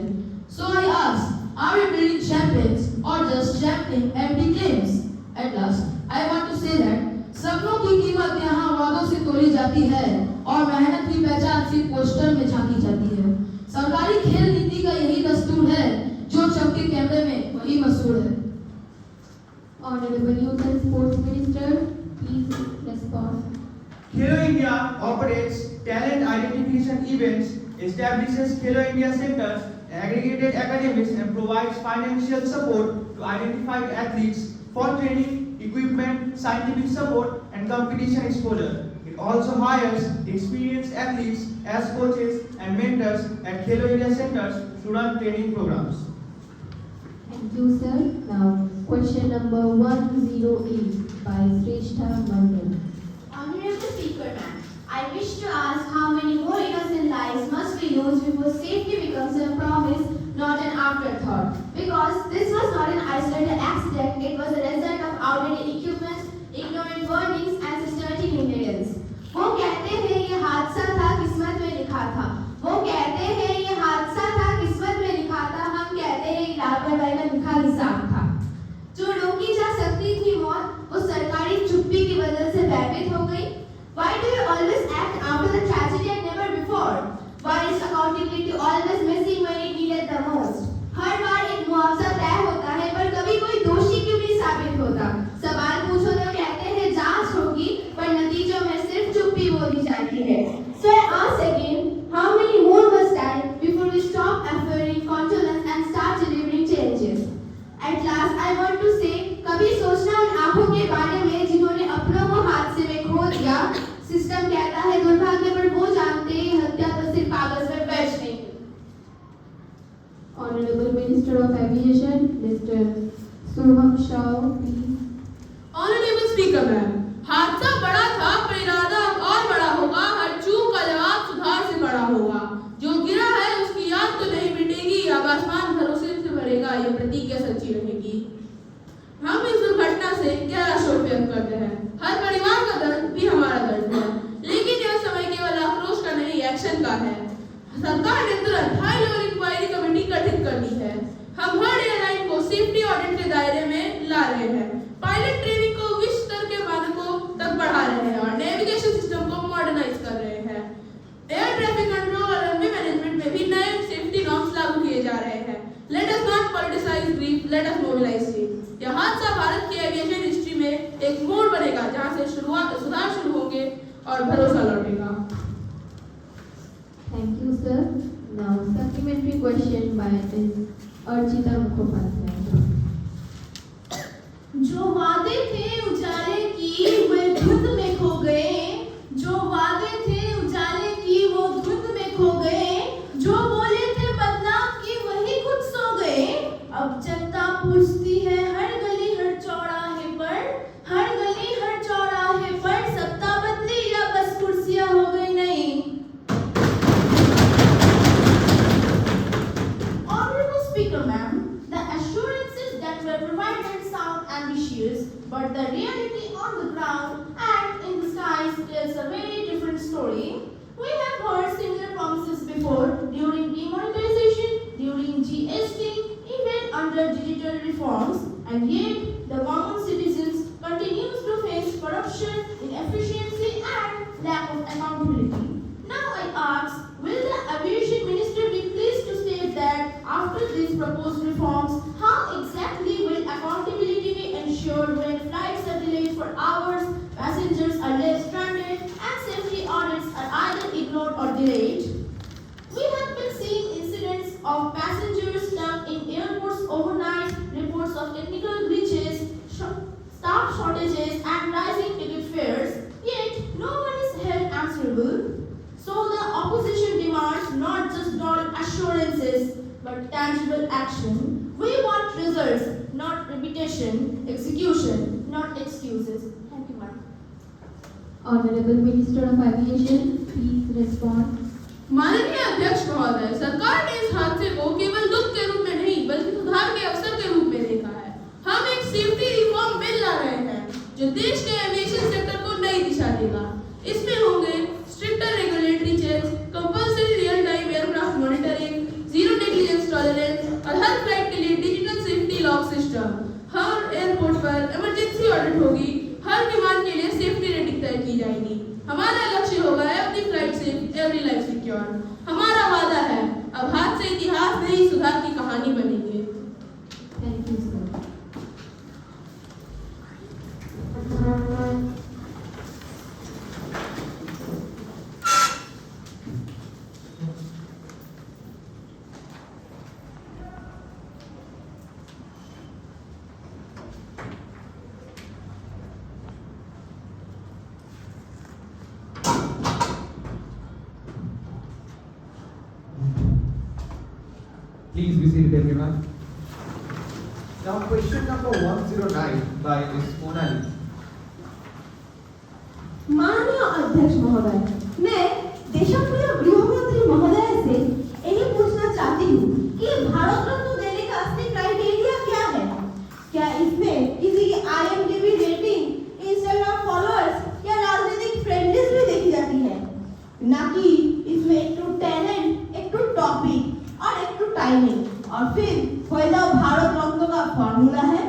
So I ask, are we building champions or just chanting empty claims? At last, I want to say that सपनों की कीमत यहाँ वादों से तोली जाती है और मेहनत की पहचान सिर्फ पोस्टर में झांकी जाती है। सरकारी खेल नीति का यही दस्तूर है, जो चमके कैमरे में वही मशहूर है। Honorable Youth and Sports Minister, please respond. Khelo India operates talent identification events, establishes Khelo India centers, aggregated academies, and provides financial support to identified athletes for training, equipment, scientific support, and competition exposure. It also hires experienced athletes as coaches and mentors at Khelo India centers to run training programs. Thank you, sir. Now, question number 108 by Shrestha Mandal. Honorable Speaker, ma'am, I wish to ask how many more innocent lives must be used before safety becomes a promise, not an afterthought. Because this was not an isolated accident, it was a result of outdated equipment, ignorant warnings and systematic negligence. वो कहते हैं ये हादसा था किस्मत में लिखा था। वो कहते हैं ये हादसा था किस्मत में लिखा था। हम कहते हैं ये लापरवाही का लिखा हिसाब था। जो रोकी जा सकती थी मौत, वो सरकारी चुप्पी की वजह से भयभीत हो गई। Why do you always act after the tragedy and never before? Why is accountability always missing when it needed the most? हर बार एक मुआवजा तय होता है पर कभी कोई दोषी क्यों नहीं साबित होता? सवाल पूछो तो कहते हैं जांच होगी पर नतीजों में सिर्फ चुप्पी बोली जाती है। So I ask again, how many more must die before we stop offering condolence and start delivering changes? At last I want to say, कभी सोचना उन आंखों के बारे में जिन्होंने अपनों को हादसे में खो दिया। सिस्टम कहता है दुर्भाग्य पर वो जानते हैं हत्या तो सिर्फ कागज पर बैठ नहीं। Honorable Minister of Aviation, Mr. Soham Shah, please. Honorable Speaker Ma'am, हादसा बड़ा था पर इरादा और बड़ा होगा। हर चूक का जवाब सुधार से बड़ा होगा। जो गिरा है उसकी याद तो नहीं मिटेगी, अब आसमान भरोसे से भरेगा, ये प्रतिज्ञा सच्ची रहेगी। हम इस दुर्घटना से गहरा शोक व्यक्त करते हैं। हर परिवार का दर्द भी हमारा दर्द है, लेकिन यह समय केवल आक्रोश का नहीं, एक्शन का है। सरकार ने तुरंत हाई लेवल इंक्वायरी कमेटी गठित कर दी है। हम हर एयरलाइन को सेफ्टी ऑडिट के दायरे में ला रहे हैं, पायलट ट्रेनिंग को विश्व स्तर के मानकों तक बढ़ा रहे हैं और नेविगेशन सिस्टम को मॉडर्नाइज कर रहे हैं। एयर ट्रैफिक कंट्रोल और रनवे मैनेजमेंट में भी नए सेफ्टी नॉर्म्स लागू किए जा रहे हैं। Let us not politicise grief, let us mobilise grief. यह हादसा भारत की एविएशन हिस्ट्री में एक मोड़ बनेगा जहां से सुधार शुरू होंगे और भरोसा लौटेगा। Thank you, sir. Now, supplementary question by Ms. Archita Mukhopadhyay. जो वादे थे उजाले की वे धुंध में खो गए। जो वादे थे उजाले की वो धुंध में खो गए। जो बोले थे बदनाम की वही खुद सो गए। अब जनता पूछती है हर गली हर चौराहे पर, हर गली हर चौराहे पर सत्ता बदली या बस कुर्सियां हो गई नहीं। Honorable Speaker Ma'am, the assurances that were provided sound ambitious, but the reality on the ground and in the skies tells a very different story. We have heard similar promises before during demonetization, during GST, even under digital reforms, and yet the common citizens continues to face corruption, inefficiency, and lack of accountability. Now I ask, will the Aviation Minister be pleased to state that after these proposed reforms, how exactly will accountability be ensured when flights are delayed for hours, passengers are left stranded, and safety audits are either ignored or delayed? We have been seeing incidents of passengers stuck in airports overnight, reports of technical glitches, staff shortages, and rising ticket fares, yet no one is held answerable. So the opposition demands not just broad assurances, but tangible action. We want results, not repetition, execution, not excuses. Thank you, ma'am. Honorable Minister of Aviation, please respond. माननीय अध्यक्ष महोदय, सरकार ने इस हादसे को केवल दुख के रूप में नहीं बल्कि सुधार के अवसर के रूप में देखा है। हम एक सेफ्टी रिफॉर्म बिल ला रहे हैं जो देश के एविएशन सेक्टर को नई दिशा देगा। इसमें होंगे stricter regulatory checks, compulsory real time aircraft monitoring, zero negligence tolerance और हर फ्लाइट के लिए डिजिटल सेफ्टी लॉक सिस्टम। हर एयरपोर्ट पर इमरजेंसी ऑडिट होगी, हर विमान के लिए सेफ्टी रेटिंग तय की जाएगी। हमारा लक्ष्य होगा every flight safe, every life secure. हमारा वादा है अब हाथ से इतिहास नहीं सुधार की कहानी बनेंगे। Thank you, sir. Please be seated, everyone. Now, question number 109 by Ms. Monali. माननीय अध्यक्ष महोदय, मैं देशप्रिय गृहमंत्री महोदय से यही पूछना चाहती हूँ कि भारत रत्न देने का असली क्राइटेरिया क्या है? क्या इसमें किसी की IMDb रेटिंग, इंस्टाग्राम फॉलोअर्स या राजनीतिक फ्रेंडलिस्ट भी देखी जाती है? ना कि इसमें एक टू टैलेंट, एक टू टॉपिक और एक टू टाइमिंग और फिर कोई जाओ भारत रत्न का फॉर्मूला है?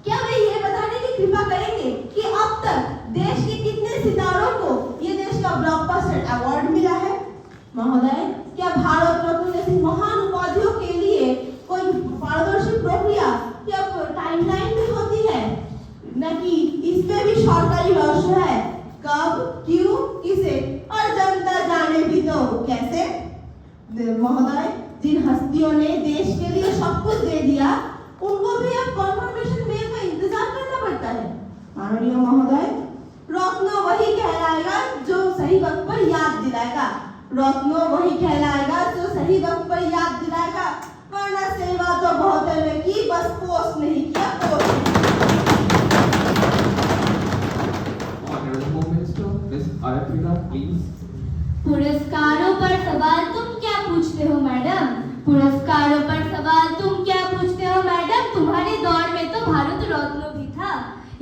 क्या वे ये बताने की कृपा करेंगे कि अब तक देश के कितने सितारों को ये देश का ब्लॉकबस्टर अवार्ड मिला है? महोदय, क्या भारत रत्न जैसी महान उपाधियों के लिए कोई पारदर्शी प्रक्रिया या टाइमलाइन भी होती है? न कि इसमें भी सरकारी रहस्य है, कब, क्यों, किसे और जनता जाने भी तो कैसे? महोदय, जिन हस्तियों ने देश के लिए सब कुछ दे दिया, उनको भी अब कॉन्फर्मेशन मेल का इंतजार करना पड़ता है। माननीय महोदय, रत्न वही कहलाएगा जो सही वक्त पर याद दिलाएगा। रत्न वही कहलाएगा जो सही वक्त पर याद दिलाएगा, वरना सेवा तो बहुत है की, बस पोस्ट नहीं किया, post. Honorable Home Minister, Ms. Aratrika, please. पुरस्कारों पर सवाल तुम क्या पूछते हो मैडम? पुरस्कारों पर सवाल तुम क्या पूछते हो मैडम? तुम्हारे दौर में तो भारत रत्न भी था।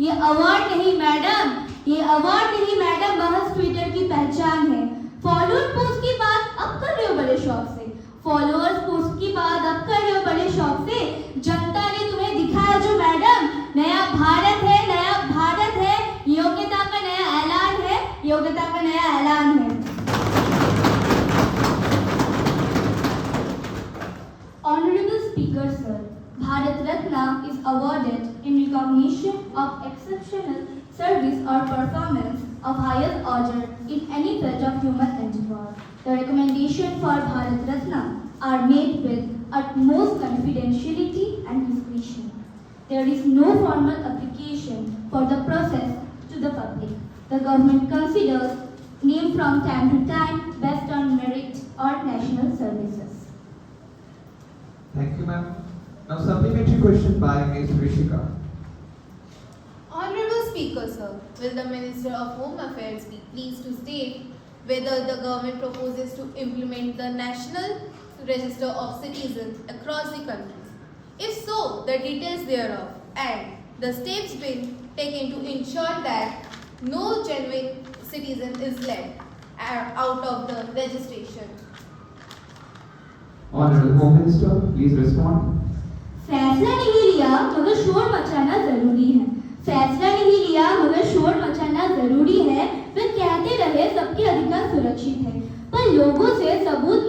ये अवार्ड नहीं मैडम, ये अवार्ड नहीं मैडम, महज ट्विटर की पहचान है। फॉलोअर पोस्ट की बात अब कर रहे हो बड़े शौक से, फॉलोअर्स पोस्ट की बात अब कर रहे हो बड़े शौक से। जनता ने तुम्हें दिखाया जो मैडम, नया भारत है, नया भारत है, योग्यता का नया ऐलान है, योग्यता का नया ऐलान है। Honorable Speaker, sir, Bharat Ratna is awarded in recognition of exceptional service or performance of highest order in any field of human endeavor. The recommendation for Bharat Ratna are made with utmost confidentiality and discretion. There is no formal application for the process to the public. The government considers name from time to time based on merit or national services. Thank you, ma'am. Now, supplementary question by Ms. Rishika. Honorable Speaker, sir, will the Minister of Home Affairs be pleased to state whether the government proposes to implement the National Register of Citizens across the country? If so, the details thereof and the steps being taken to ensure that no genuine citizen is left out of the registration. Honorable Home Minister, please respond. फैसला नहीं लिया मगर शोर मचाना जरूरी है। फैसला नहीं लिया मगर शोर मचाना जरूरी है। वे कहते रहे सबके अधिकार सुरक्षित है, पर लोगों से सबूत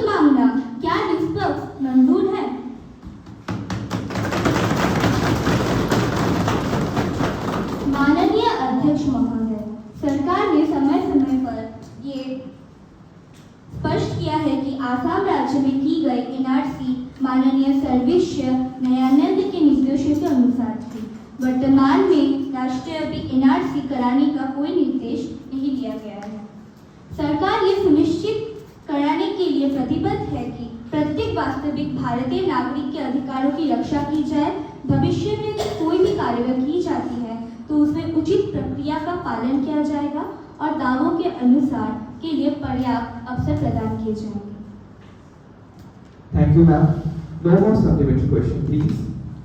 मांगना क्या निष्पक्ष मंजूर है? माननीय अध्यक्ष महोदय, सरकार ने समय समय पर ये स्पष्ट किया है कि आसाम राज्य में की गई एनआरसी माननीय सर्वोच्च न्यायालय के निर्देशों के अनुसार थी। वर्तमान में राष्ट्रव्यापी एनआरसी कराने का कोई निर्देश नहीं लिया गया है। सरकार ये सुनिश्चित कराने के लिए प्रतिबद्ध है कि प्रत्येक वास्तविक भारतीय नागरिक के अधिकारों की रक्षा की जाए। भविष्य में कोई भी कार्यवाही की जाती है तो उसमें उचित प्रक्रिया का पालन किया जाएगा और दावों के अनुसार के लिए पर्याप्त अवसर प्रदान किए जाएंगे। Thank you, ma'am. No more supplementary question, please.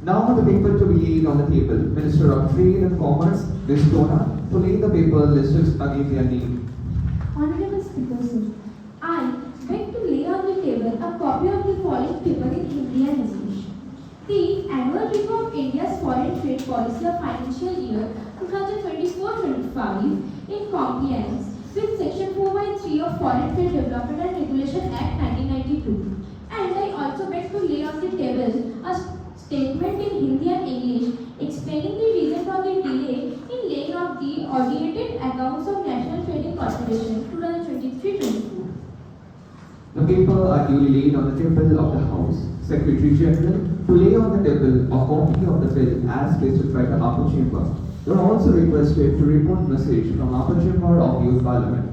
Now the paper to be laid on the table. Minister of Trade and Commerce, Ms. Dona, to lay the paper listed against their name. Honorable Speaker, sir, I beg to lay on the table a copy of the following paper in Hindi and English. The annual review of India's foreign trade policy of financial year 2024-25 in compliance with Section 4(3) of Foreign Trade Development and Regulation Act 1992. And I also beg to lay on the table a statement in Hindi and English explaining the reason for the delay in laying of the audited accounts of National Trading Corporation 2023-24. The paper are duly laid on the table of the House. Secretary General to lay on the table a copy of the bill as listed by the upper chamber. You are also requested to report message from upper chamber of Youth Parliament.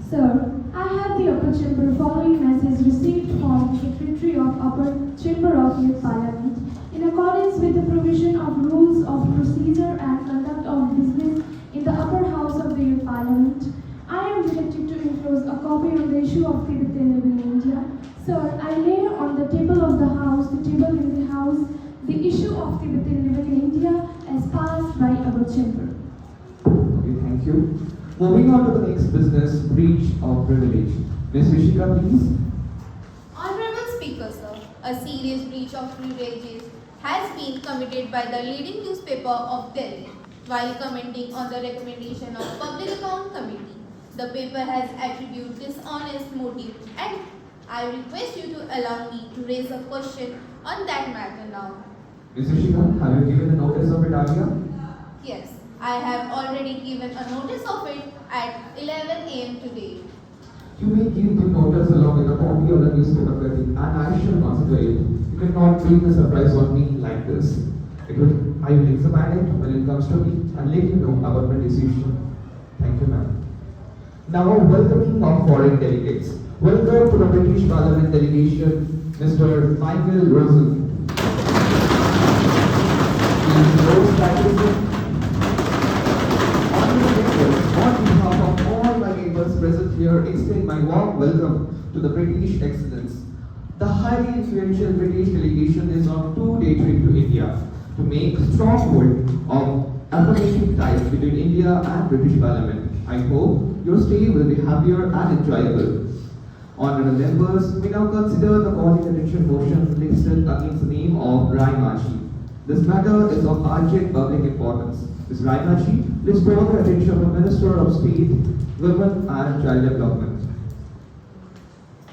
Sir, I have the upper chamber following message received from Secretary of Upper Chamber of Youth Parliament in accordance with the provision of rules of issue of Tibetan living in India. Sir, I lay on the table of the House, the table in the House, the issue of Tibetan living in India as passed by our chamber. Okay, thank you. Moving on to the next business, breach of privilege. Ms. Rishika, please. Honorable Speaker, sir, a serious breach of privileges has been committed by the leading newspaper of Delhi while commenting on the recommendation of Public Account Committee. The paper has attributed dishonest motive, and I request you to allow me to raise a question on that matter now. Ms. Rishika, have you given a notice of it earlier? Yes, I have already given a notice of it at 11 a.m. today. You may give the notice along with a copy of the newspaper cutting, and I shall consider it. You cannot bring the surprise on me like this. I will examine it when it comes to me and let you know about my decision. Thank you, ma'am. Now, welcoming of foreign delegates. Welcome to the British Parliament delegation, Mr. Michael Rosen. Rose Patterson. On behalf of all my neighbors present here, extend my warm welcome to the British Excellence. The highly influential British delegation is on two-day trip to India to make stronghold of affirmative ties between India and British Parliament. I hope your stay will be happier and enjoyable. Honourable members, we now consider the calling attention motion listed against the name of Rai Machi. This matter is of urgent public importance. Ms. Rai Machi, please call the attention of the Minister of State, Women and Child Development.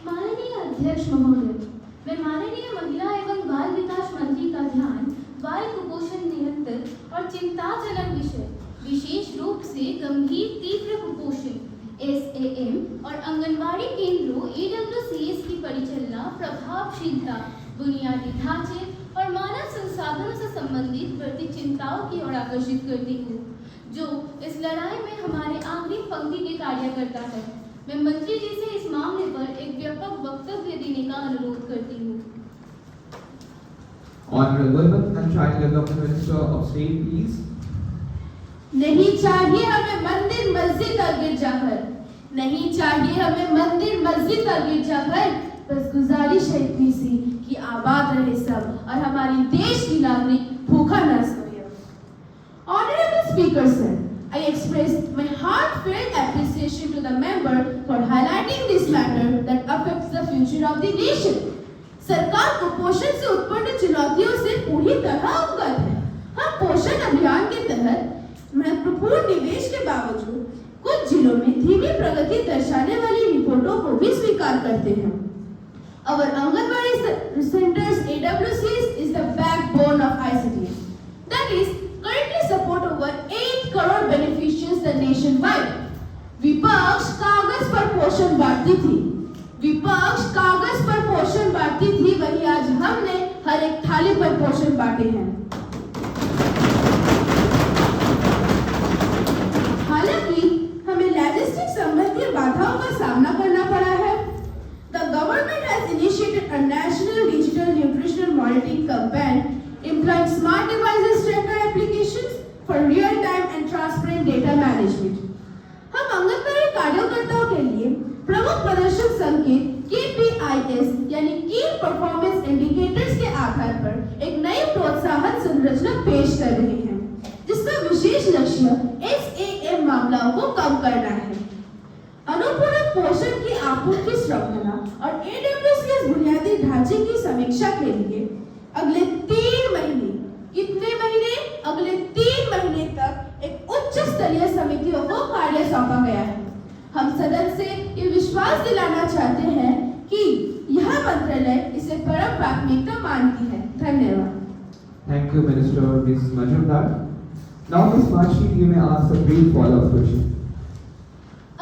माननीय अध्यक्ष महोदय, मैं माननीय महिला एवं बाल विकास मंत्री का ध्यान बाल कुपोषण नियंत्रण और चिंताजनक विषय, विशेष रूप से गंभीर तीव्र कुपोषण SAM और आंगनबाड़ी केंद्रों AWCS की परिचालना, प्रभावशीलता, बुनियादी ढांचे और मानव संसाधनों से संबंधित बढ़ती चिंताओं की ओर आकर्षित करती हूँ, जो इस लड़ाई में हमारे आखिरी पंक्ति के कार्य करता है। मैं मंत्री जी से इस मामले पर एक व्यापक वक्तव्य देने का अनुरोध करती हूँ। Honourable Women and Child Development Minister of State, please. नहीं चाहिए हमें मंदिर मस्जिद और गिरजाघर, नहीं चाहिए हमें मंदिर मस्जिद और गिरजाघर, बस गुजारिश है इतनी सी कि आबाद रहे सब और हमारी देश की नागरिक भूखा न सोए। Honorable Speaker, sir, I express my heartfelt appreciation to the member for highlighting this matter that affects the future of the nation. सरकार कुपोषण से उत्पन्न चुनौतियों से पूरी तरह अवगत है। हम पोषण अभियान के तहत महत्वपूर्ण निवेश के बावजूद कुछ जिलों में धीमी प्रगति दर्शाने वाली रिपोर्टों को भी स्वीकार करते हैं। Our Anganwadi centers AWCS is the backbone of ICDS. That is, currently support over 8 crore beneficiaries nationwide. विपक्ष कागज पर पोषण बांटती थी, विपक्ष कागज पर पोषण बांटती थी, वही आज हमने हर एक थाली पर पोषण बांटे हैं। हालांकि हमें लॉजिस्टिक संबंधी बाधाओं का सामना करना पड़ा है। The government has initiated a national digital nutritional monitoring campaign employing smart devices tracker applications for real-time and transparent data management. हम आंगनबाड़ी कार्यकर्ताओं के लिए प्रमुख प्रदर्शन संकेत KPIs यानी Key Performance Indicators के आधार पर एक नई प्रोत्साहन संरचना पेश कर रहे हैं, जिसका विशेष लक्ष्य SAM मामलों को कम करना है। अनुपूरक पोषण की आपूर्ति श्रृंखला और AWCS बुनियादी ढांचे की समीक्षा के लिए अगले 3 महीने, कितने महीने? अगले 3 महीने तक एक उच्च स्तरीय समितियों को कार्य सौंपा गया है। हम सदन से ये विश्वास दिलाना चाहते हैं कि यह मंत्रालय इसे परम प्राथमिकता मानती है। धन्यवाद। Thank you, Minister Ms. Majumdar. Now, Ms. Machi, you may ask a brief follow-up question.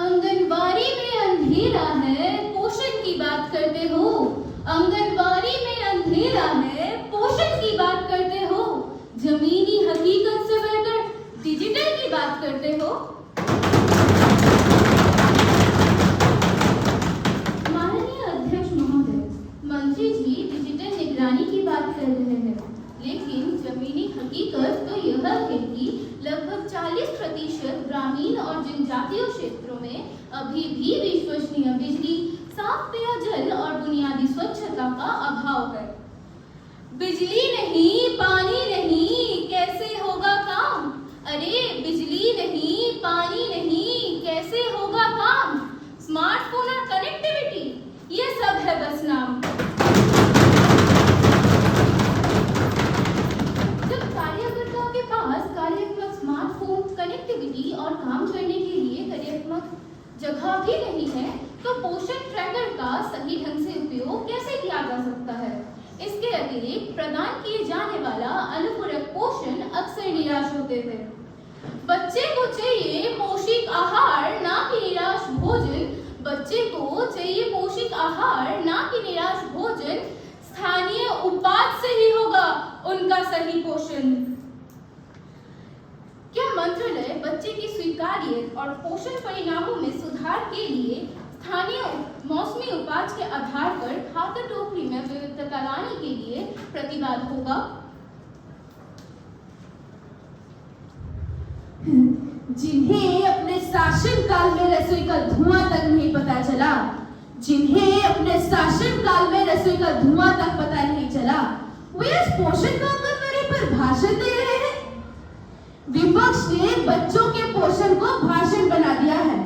Anganwadi में अंधेरा है, पोषण की बात करते हो। आंगनबाड़ी में अंधेरा है, पोषण की बात करते हो। जमीनी हकीकत से बढ़कर डिजिटल की बात करते हो। माननीय अध्यक्ष महोदय, मंत्री जी डिजिटल निगरानी की बात कर रहे हैं, लेकिन जमीनी हकीकत तो यह है कि लगभग 40% ग्रामीण और जनजातीय क्षेत्रों में अभी भी विश्वसनीय बिजली, साफ पेयजल और बुनियादी स्वच्छता का अभाव है। बिजली नहीं, पानी नहीं, कैसे होगा काम? अरे बिजली नहीं, पानी नहीं, कैसे होगा काम? स्मार्टफोन और कनेक्टिविटी, ये सब है बस नाम। जब कार्यकर्ताओं के पास कार्यात्मक स्मार्टफोन, कनेक्टिविटी और काम करने के लिए कार्यात्मक जगह भी नहीं है, तो पोषण ट्रैकर का सही ढंग से उपयोग कैसे किया जा सकता है? इसके अतिरिक्त प्रदान किए जाने वाला अनुपूरक पोषण अक्सर निराश होते थे। बच्चे को चाहिए पौष्टिक आहार, ना कि निराश भोजन। बच्चे को चाहिए पौष्टिक आहार, ना कि निराश भोजन। स्थानीय उत्पाद से ही होगा उनका सही पोषण। क्या मंत्रालय बच्चे की स्वीकार्य और पोषण परिणामों में सुधार के लिए स्थानीय मौसमी उपज के आधार पर खाद्य टोकरी में विविधता लाने के लिए प्रतिबद्ध होगा? जिन्हें अपने शासन काल में रसोई का धुआं तक नहीं पता चला, जिन्हें अपने शासन काल में रसोई का धुआं तक पता नहीं चला, वे इस पोषण का आंगनबाड़ी पर भाषण दे रहे हैं। विपक्ष ने बच्चों के पोषण को भाषण बना दिया है।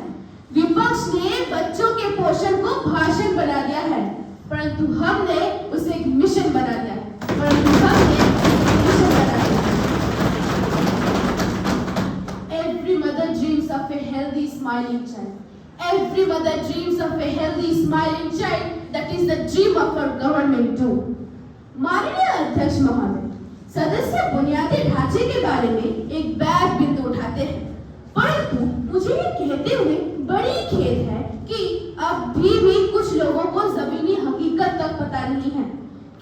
विपक्ष ने बच्चों के पोषण को भाषण बना दिया है, परंतु हमने उसे एक मिशन बना दिया है। परंतु हमने मिशन बना दिया। Every mother dreams of a healthy, smiling child. Every mother dreams of a healthy, smiling child. That is the dream of our government too. माननीय अध्यक्ष महोदय, सदस्य बुनियादी ढांचे के बारे में एक बैग बिंदु उठाते हैं, परंतु मुझे ये कहते हुए बड़ी खेद है कि अब भी कुछ लोगों को जमीनी हकीकत तक पता नहीं है,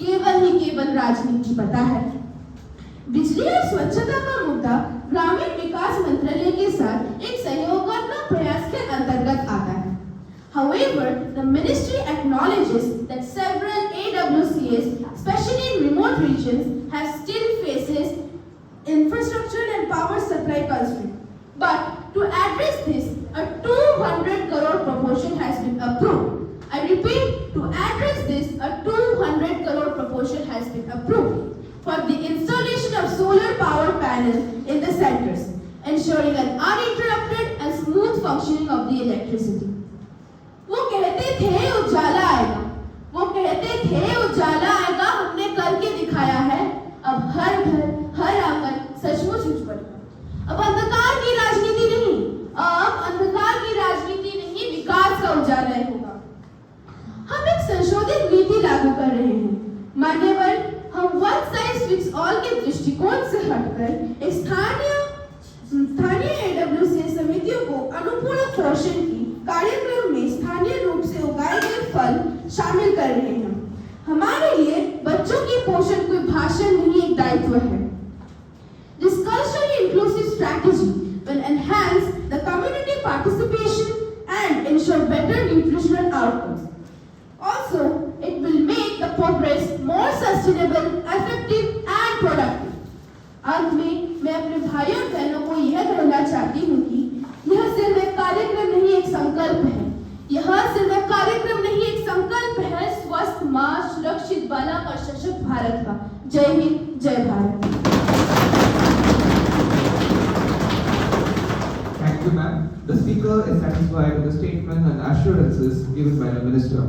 केवल राजनीति पता है। बिजली और स्वच्छता का मुद्दा ग्रामीण विकास मंत्रालय के साथ एक सहयोगात्मक प्रयास के अंतर्गत आता है। However, the ministry acknowledges that several AWCS, especially in remote regions, have still faces infrastructure and power supply constraints. But to address this, a 200 crore proportion has been approved. I repeat, to address this, a 200 crore proportion has been approved for the installation of solar power panels in the centers, ensuring an uninterrupted and smooth functioning of the electricity. वो कहते थे उजाला आएगा, वो कहते थे उजाला आएगा, हमने करके दिखाया है। अब हर घर, हर आंगन सचमुच उज्जवल। अब अंधकार की राजनीति नहीं, अब अंधकार की राजनीति नहीं, विकास का उजाला होगा। हम एक संशोधित नीति लागू कर रहे हैं। मान्यवर, हम वन साइज फिट्स ऑल के दृष्टिकोण से हटकर एक स्थानीय AWCS समितियों को अनुपूरक पोषण की कार्यक्रम में स्थानीय रूप से उगाए गए फल शामिल कर रहे हैं। हमारे लिए बच्चों की पोषण कोई भाषण नहीं, एक दायित्व है। This culturally inclusive strategy will enhance the community participation and ensure better nutritional outcomes. Also, it will make the progress more sustainable, effective and productive. अंत में मैं अपने भाइयों और बहनों को यह कहना चाहती हूँ कि यह सिर्फ एक कार्यक्रम नहीं, एक संकल्प है। यह सिर्फ एक कार्यक्रम नहीं, एक संकल्प है स्वस्थ माँ, सुरक्षित बालक और सशक्त भारत का। जय हिंद, जय Bharat. Thank you, ma'am. The speaker is satisfied with the statement and assurances given by the minister.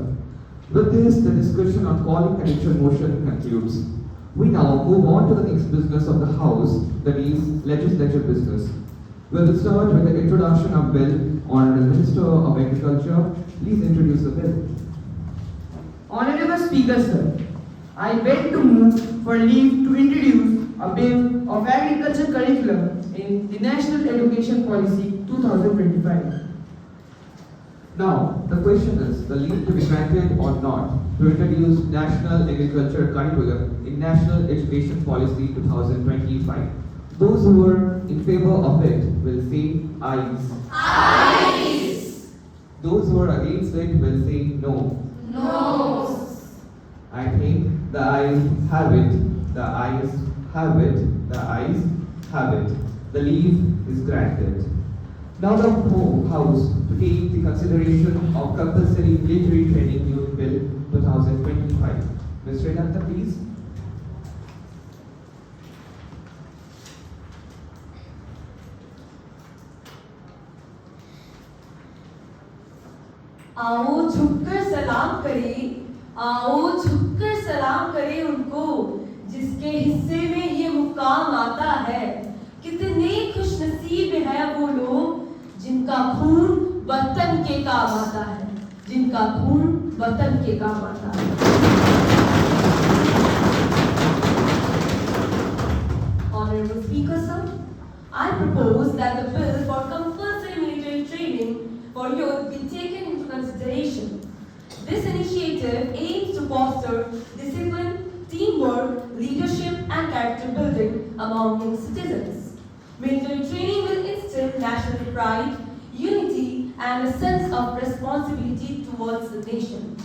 With this, the discussion on calling addiction motion concludes. We now move on to the next business of the House, that is legislature business. We will start with the introduction of bill. Honorable Minister of Agriculture, please introduce the bill. Honorable Speaker, sir, I beg to move for leave to introduce a bill of agriculture curriculum in the National Education Policy 2025. Now, the question is the leave to be granted or not to introduce National Agriculture Curriculum in National Education Policy 2025. Those who are in favor of it will say ayes. Ayes. Those who are against it will say no. No. I think the ayes have it. The ayes have it. The ayes have it. The leave is granted. Now the whole House to take the consideration of compulsory military training youth bill 2025. Ms. Renata, please. आओ झुककर सलाम करें, आओ झुककर सलाम करें उनको जिसके हिस्से में ये मुकाम आता है। कितने खुशनसीब हैं वो लोग जिनका खून वतन के काम आता है, जिनका खून वतन के काम आता है। Honorable Speaker, sir, I propose that the bill for compulsory military training for youth be taken into consideration. This initiative aims to foster discipline, teamwork, leadership and character building among young citizens. Military training will instill national pride, unity and a sense of responsibility towards the nation.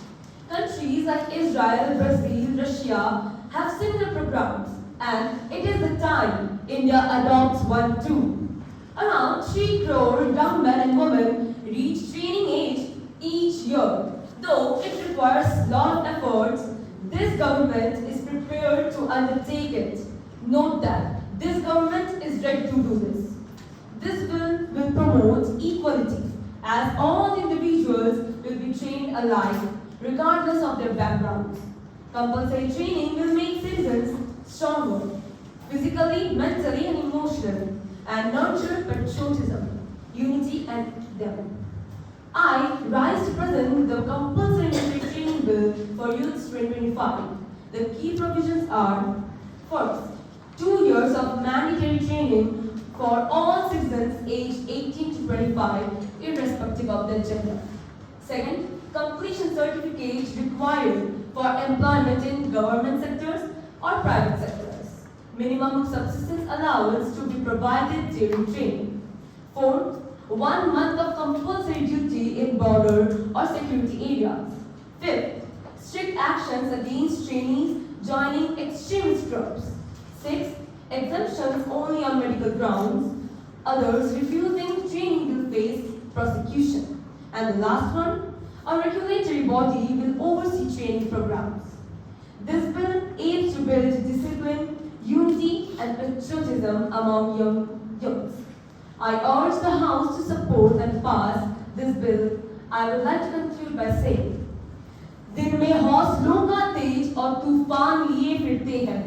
Countries like Israel, Brazil, Russia have similar programs and it is the time India adopts one too. Around 3 crore young men and women reach training age each year. Though it requires a lot of efforts, this government is prepared to undertake it. Note that this government is ready to do this. This bill will promote equality as all individuals will be trained alike regardless of their backgrounds. Compulsory training will make citizens stronger, physically, mentally and emotionally, and nurture patriotism, unity and them. I rise to present the compulsory military training bill for youths 2025. The key provisions are: first, 2 years of mandatory training for all citizens aged 18 to 25, irrespective of their gender. Second, completion certificates required for employment in government sectors or private sectors. Minimum subsistence allowance to be provided during training. Fourth, 1 month of compulsory duty in border or security areas. Fifth, strict actions against trainees joining extremist groups. Sixth, exemptions only on medical grounds. Others refusing training will face prosecution. And the last one, a regulatory body will oversee training programs. This bill aims to build discipline, unity and patriotism among young youths. I urge the House to support and pass this bill. I would like to conclude by saying, दिल में हौसलों का तेज और तूफान लिए फिरते हैं,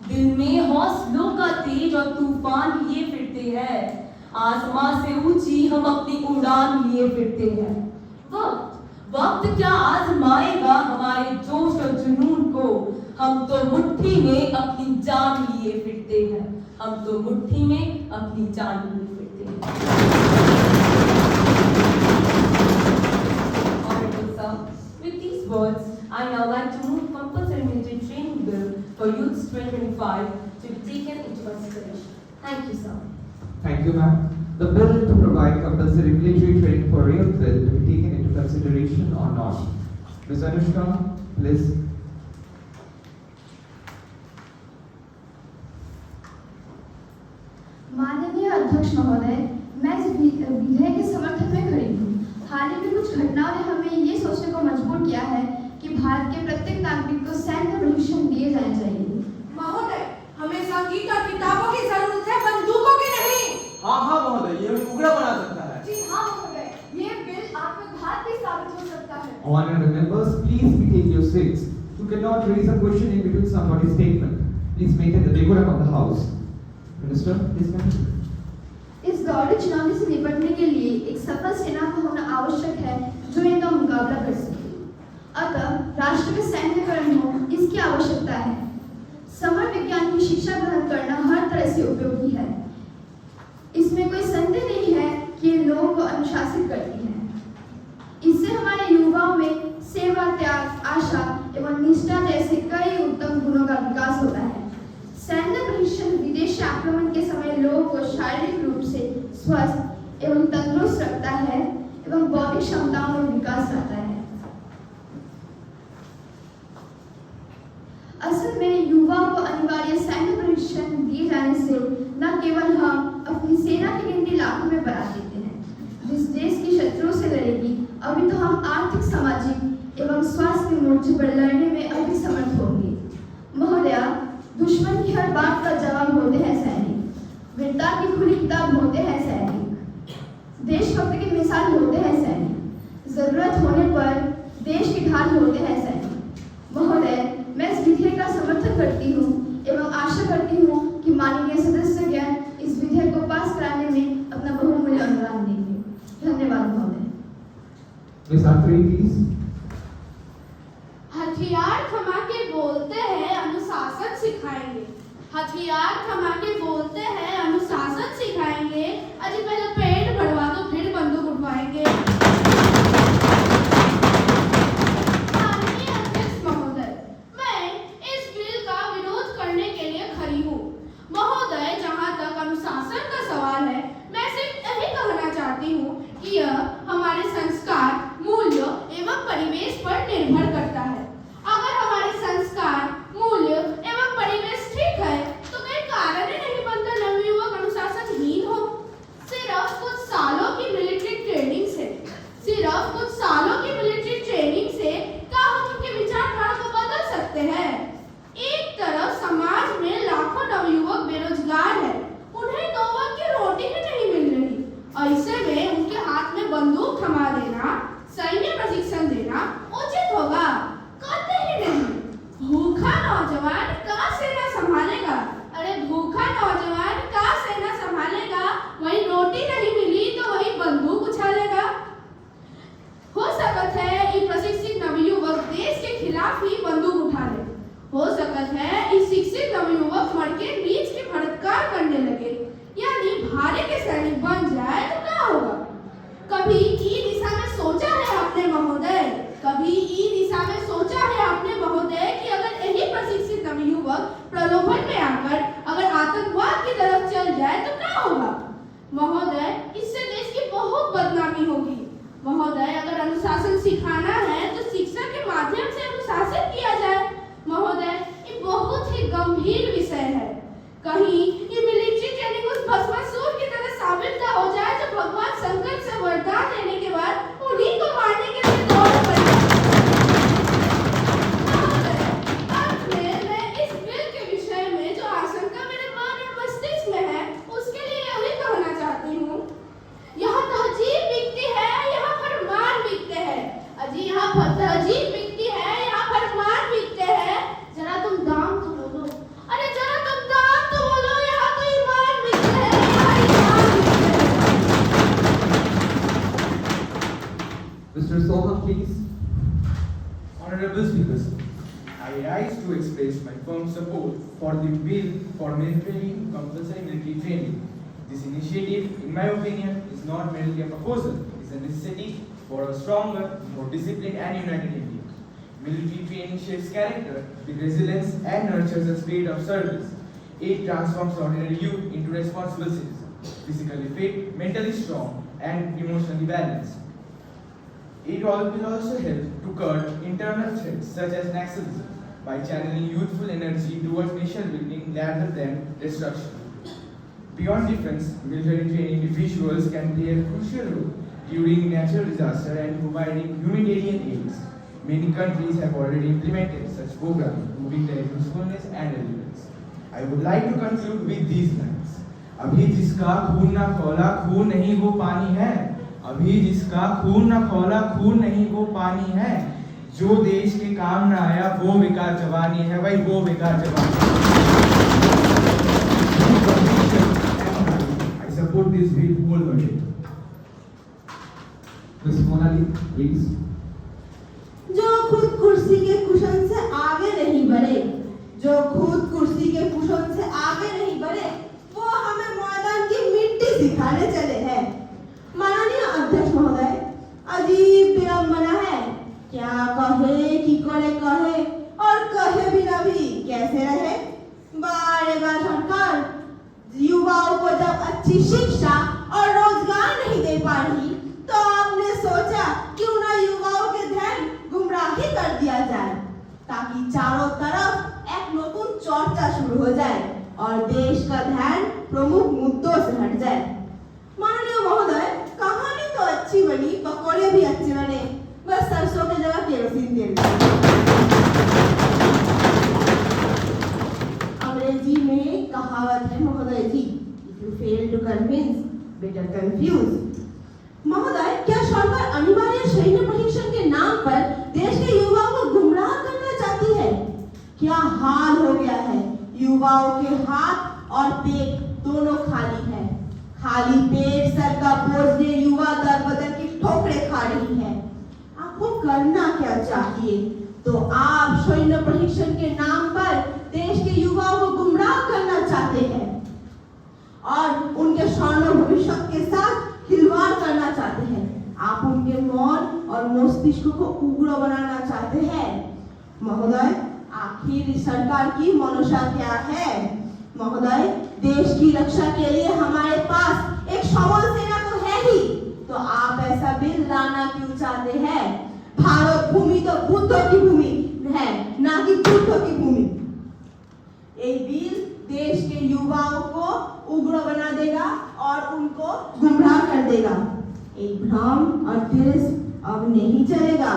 दिल में हौसलों का तेज और तूफान लिए फिरते हैं, आसमां से ऊंची हम अपनी उड़ान लिए फिरते हैं। वक्त क्या आजमाएगा हमारे जोश और जुनून को, हम तो मुट्ठी में अपनी जान लिए फिरते हैं, हम तो मुट्ठी में अपनी जान लिए फिरते हैं। Honorable Sir, with these words, I now like to move compulsory military training bill for youths 2025 to be taken into consideration. Thank you, sir. Thank you, ma'am. The bill to provide compulsory military training for youth bill to be taken into consideration or not. Ms. Anushka, please. माननीय अध्यक्ष महोदय, मैं इस विधेयक के समर्थन में खड़ी हूँ। हाल ही में कुछ घटनाओं ने हमें ये सोचने को मजबूर किया है कि भारत के प्रत्येक नागरिक को सैन्य प्रशिक्षण दिए जाने चाहिए। महोदय, हमें संगीत और किताबों की जरूरत है, बंदूकों की नहीं। हाँ महोदय, ये हमें उग्र बना सकता है। जी हाँ महोदय, ये बिल आत्मघात भी साबित हो सकता है। Honorable members, please take your seats. You cannot raise a question in between somebody's statement. Please maintain the decorum of the House. Minister, please continue. इस दौड़े चुनौती से निपटने के लिए एक सफल सेना का होना आवश्यक है जो इनका मुकाबला कर सके। अतः राष्ट्र में सैन्यकरण हो, इसकी आवश्यकता है। समर विज्ञान की शिक्षा ग्रहण करना हर तरह से उपयोगी है। इसमें कोई संदेह नहीं है कि ये लोगों को अनुशासित करती है। इससे हमारे युवाओं में सेवा, त्याग, आशा एवं निष्ठा जैसे कई उत्तम गुणों का विकास होता है। सैन्य प्रशिक्षण विदेशी आक्रमण के समय लोगों को शारीरिक रूप से स्वस्थ एवं तंदुरुस्त रखता है एवं बौद्धिक क्षमताओं में विकास लाता है। असल में युवाओं को अनिवार्य सैन्य प्रशिक्षण दिए जाने से न केवल हम अपनी सेना की गिनती लाखों में बढ़ा देते हैं, जिस देश की शत्रुओं से लड़ेगी, अभी तो हम आर्थिक, सामाजिक एवं स्वास्थ्य मोर्चे पर लड़ने में अधिक समर्थ होंगे। महोदया, दुश्मन की हर बात का जवाब होते हैं सैनिक, वीरता की खुली किताब होते हैं सैनिक, देशभक्त की मिसाल होते हैं सैनिक, जरूरत होने पर देश की ढाल होते हैं सैनिक। महोदय, मैं इस विधेयक का समर्थन करती हूँ एवं आशा करती हूँ कि माननीय सदस्यगण इस विधेयक को पास कराने में अपना बहुमूल्य अनुदान देंगे। धन्यवाद महोदय। Miss Akhri, please. हथियार थमा के बोलते हैं अनुशासन सिखाएंगे, हथियार थमा के बोलते हैं अनुशासन सिखाएंगे, अजी पहले पेट भरवा दो फिर बंदूक उठवाएंगे। माननीय अध्यक्ष महोदय, मैं इस बिल का विरोध करने के लिए खड़ी हूँ। महोदय, जहाँ तक अनुशासन का सवाल है, मैं सिर्फ यही कहना चाहती हूँ कि यह हमारे संस्कार, मूल्य एवं परिवेश पर निर्भर करता है। अगर हमारे संस्कार, मूल्य एवं परिवेश ठीक है तो कोई कारण ही नहीं बनता नवयुवक अनुशासनहीन हो। सिर्फ कुछ सालों की मिलिट्री ट्रेनिंग से क्या हम उनके विचारधारा को बदल सकते हैं? एक तरफ समाज में लाखों नवयुवक बेरोजगार है, उन्हें दो वक्त की रोटी भी नहीं मिल रही। ऐसे में उनके हाथ में बंदूक थमा देना, सैन्य प्रशिक्षण देना उचित होगा? कहते ही नहीं। भूखा नौजवान का सेना संभालेगा? अरे भूखा नौजवान का सेना संभालेगा, वही रोटी नहीं मिली तो वही बंदूक उछालेगा। हो सकता है ये प्रशिक्षित नवयुवक देश के खिलाफ ही बंदूक उठा ले, हो सकता है इस शिक्षित नवयुवक मर के बीच की भड़कार करने लगे, यानी भारे के सैनिक बन जाए तो क्या होगा? कभी ई दिशा में सोचा है आपने महोदय? कभी ई दिशा में सोचा है आपने महोदय कि अगर यही प्रशिक्षित नवयुवक प्रलोभन में आकर अगर आतंकवाद की तरफ चल जाए तो क्या होगा? महोदय, इससे देश की बहुत बदनामी होगी। महोदय, अगर अनुशासन सिखाना है तो शिक्षा के माध्यम से अनुशासन किया जाए। महोदय, ये बहुत ही गंभीर विषय है। कहीं ये मिलिट्री ट्रेनिंग उस भस्मासुर की तरह साबित ना हो जाए जो भगवान शंकर से वरदान लेने के बाद उन्हीं को मारने के लिए दौड़ पड़े। अंत में मैं इस बिल के विषय में जो आशंका मेरे मन और मस्तिष्क में है उसके लिए यही कहना चाहती हूँ, यहाँ तहजीब बिकती है, यहाँ फरमान बिकते हैं। अजी यहाँ तहजीब बिकती है, यहाँ फरमान बिकते हैं। जरा तुम दाम तो बोलो, अरे जरा तुम दाम तो बोलो, यहाँ तो ईमान बिकते हैं, यहाँ ईमान बिकते हैं। Mr. Soham, please. Honorable Speakers, I rise to express my firm support for the bill for military compulsory military training. This initiative, in my opinion, is not merely a proposal, it is a necessity for a stronger, more disciplined and united India. Military training shapes character with resilience and nurtures a spirit of service. It transforms ordinary youth into responsible citizens, physically fit, mentally strong and emotionally balanced. It will also help to curb internal threats such as nationalism by channeling youthful energy towards nation building rather than destruction. Beyond defense, military trained individuals can play a crucial role during natural disaster and providing humanitarian aid. Many countries have already implemented such programs, proving their usefulness and relevance. I would like to conclude with these lines. अभी जिसका खून न खौला खून नहीं वो पानी है, अभी जिसका खून न खौला खून नहीं वो पानी है, जो देश के काम न आया वो बेकार जवानी है, भाई वो बेकार जवानी I support this bill wholeheartedly. Ms. Monali, please. जो खुद कुर्सी के कुशन से आगे नहीं बढ़े, जो खुद कुर्सी के कुशन से आगे नहीं बढ़े, वो हमें मैदान की मिट्टी सिखाने चले हैं। माननीय अध्यक्ष महोदय, अजीब विडंबना है, क्या कहे कि करे कहे और कहे बिना भी कैसे रहे। बार बार सरकार युवाओं को जब अच्छी शिक्षा और रोजगार नहीं दे पा रही तो आपने सोचा क्यों ना युवाओं के ध्यान गुमराही कर दिया जाए, ताकि चारों तरफ एक नतून चर्चा शुरू हो जाए और देश का ध्यान प्रमुख मुद्दों से हट जाए। माननीय महोदय, कहानी तो अच्छी बनी, पकौड़े भी अच्छे बने, बस सरसों की जगह केरोसिन तेल। अंग्रेजी में कहावत है महोदय जी, if you fail to convince, better confuse। महोदय, क्या सरकार अनिवार्य सैन्य प्रशिक्षण के नाम पर देश के युवाओं को गुमराह करना चाहती है? क्या हाल हो गया है, युवाओं के हाथ और पेट दोनों खाली है। खाली पेट सर का बोझ ले युवा दर बदर की ठोकरें खा रही है। आपको करना क्या चाहिए? तो आप सैन्य प्रशिक्षण के नाम पर देश के युवाओं को गुमराह करना चाहते हैं और उनके स्वर्ण भविष्य के साथ खिलवाड़ करना चाहते हैं। आप उनके मन और मस्तिष्क को उग्र बनाना चाहते हैं। महोदय, आखिर इस सरकार की मनसा क्या है? महोदय, देश की रक्षा के लिए हमारे पास एक सबल सेना तो है ही, तो आप ऐसा बिल लाना क्यों चाहते हैं? भारत भूमि तो बुद्धों की भूमि है, ना कि बुद्धों की भूमि। ये बिल देश के युवाओं को उग्र बना देगा और उनको गुमराह कर देगा। एक भ्रम और देश अब नहीं चलेगा।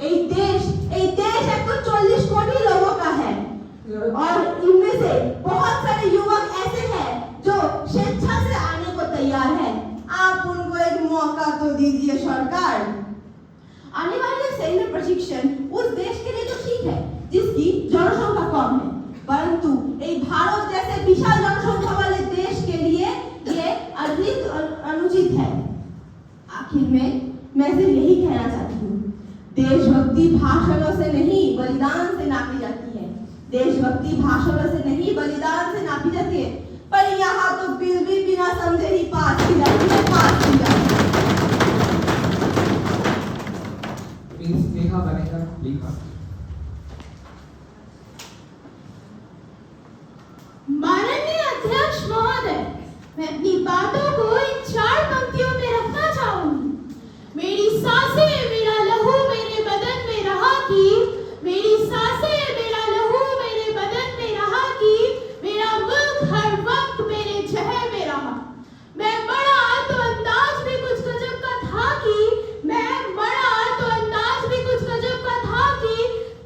एक देश 140 कोटि लोगों का है और इनमें से बहुत सारे युवक ऐसे हैं जो स्वेच्छा से आने को तैयार है। आप उनको एक मौका तो दीजिए सरकार। अनिवार्य सैन्य प्रशिक्षण उस देश के लिए तो ठीक है जिसकी जनसंख्या कम है, परंतु एक भारत जैसे विशाल जनसंख्या वाले देश के लिए ये अधिक अनुचित है। आखिर में मैं सिर्फ यही कहना चाहती हूँ, देशभक्ति भाषणों से नहीं बलिदान से नापी जाती है। देशभक्ति भाषणों से नहीं बलिदान से नापी जाती है। पर यहाँ तो बिल भी बिना समझे ही पास की जाती है। स्नेहा बनेगा प्लीज। माननीय अध्यक्ष महोदय, मैं अपनी बातों को इन 4 पंक्तियों में रखना चाहूंगी। मेरी सांसें मेरा लहू मेरे बदन में रहा की, मेरी सांसें मेरा लहू मेरे बदन में रहा की, मेरा मुल्क हर वक्त मेरे जहर में रहा। मैं बड़ा तो अंदाज भी कुछ गजब का था कि, मैं बड़ा तो अंदाज भी कुछ गजब का था कि,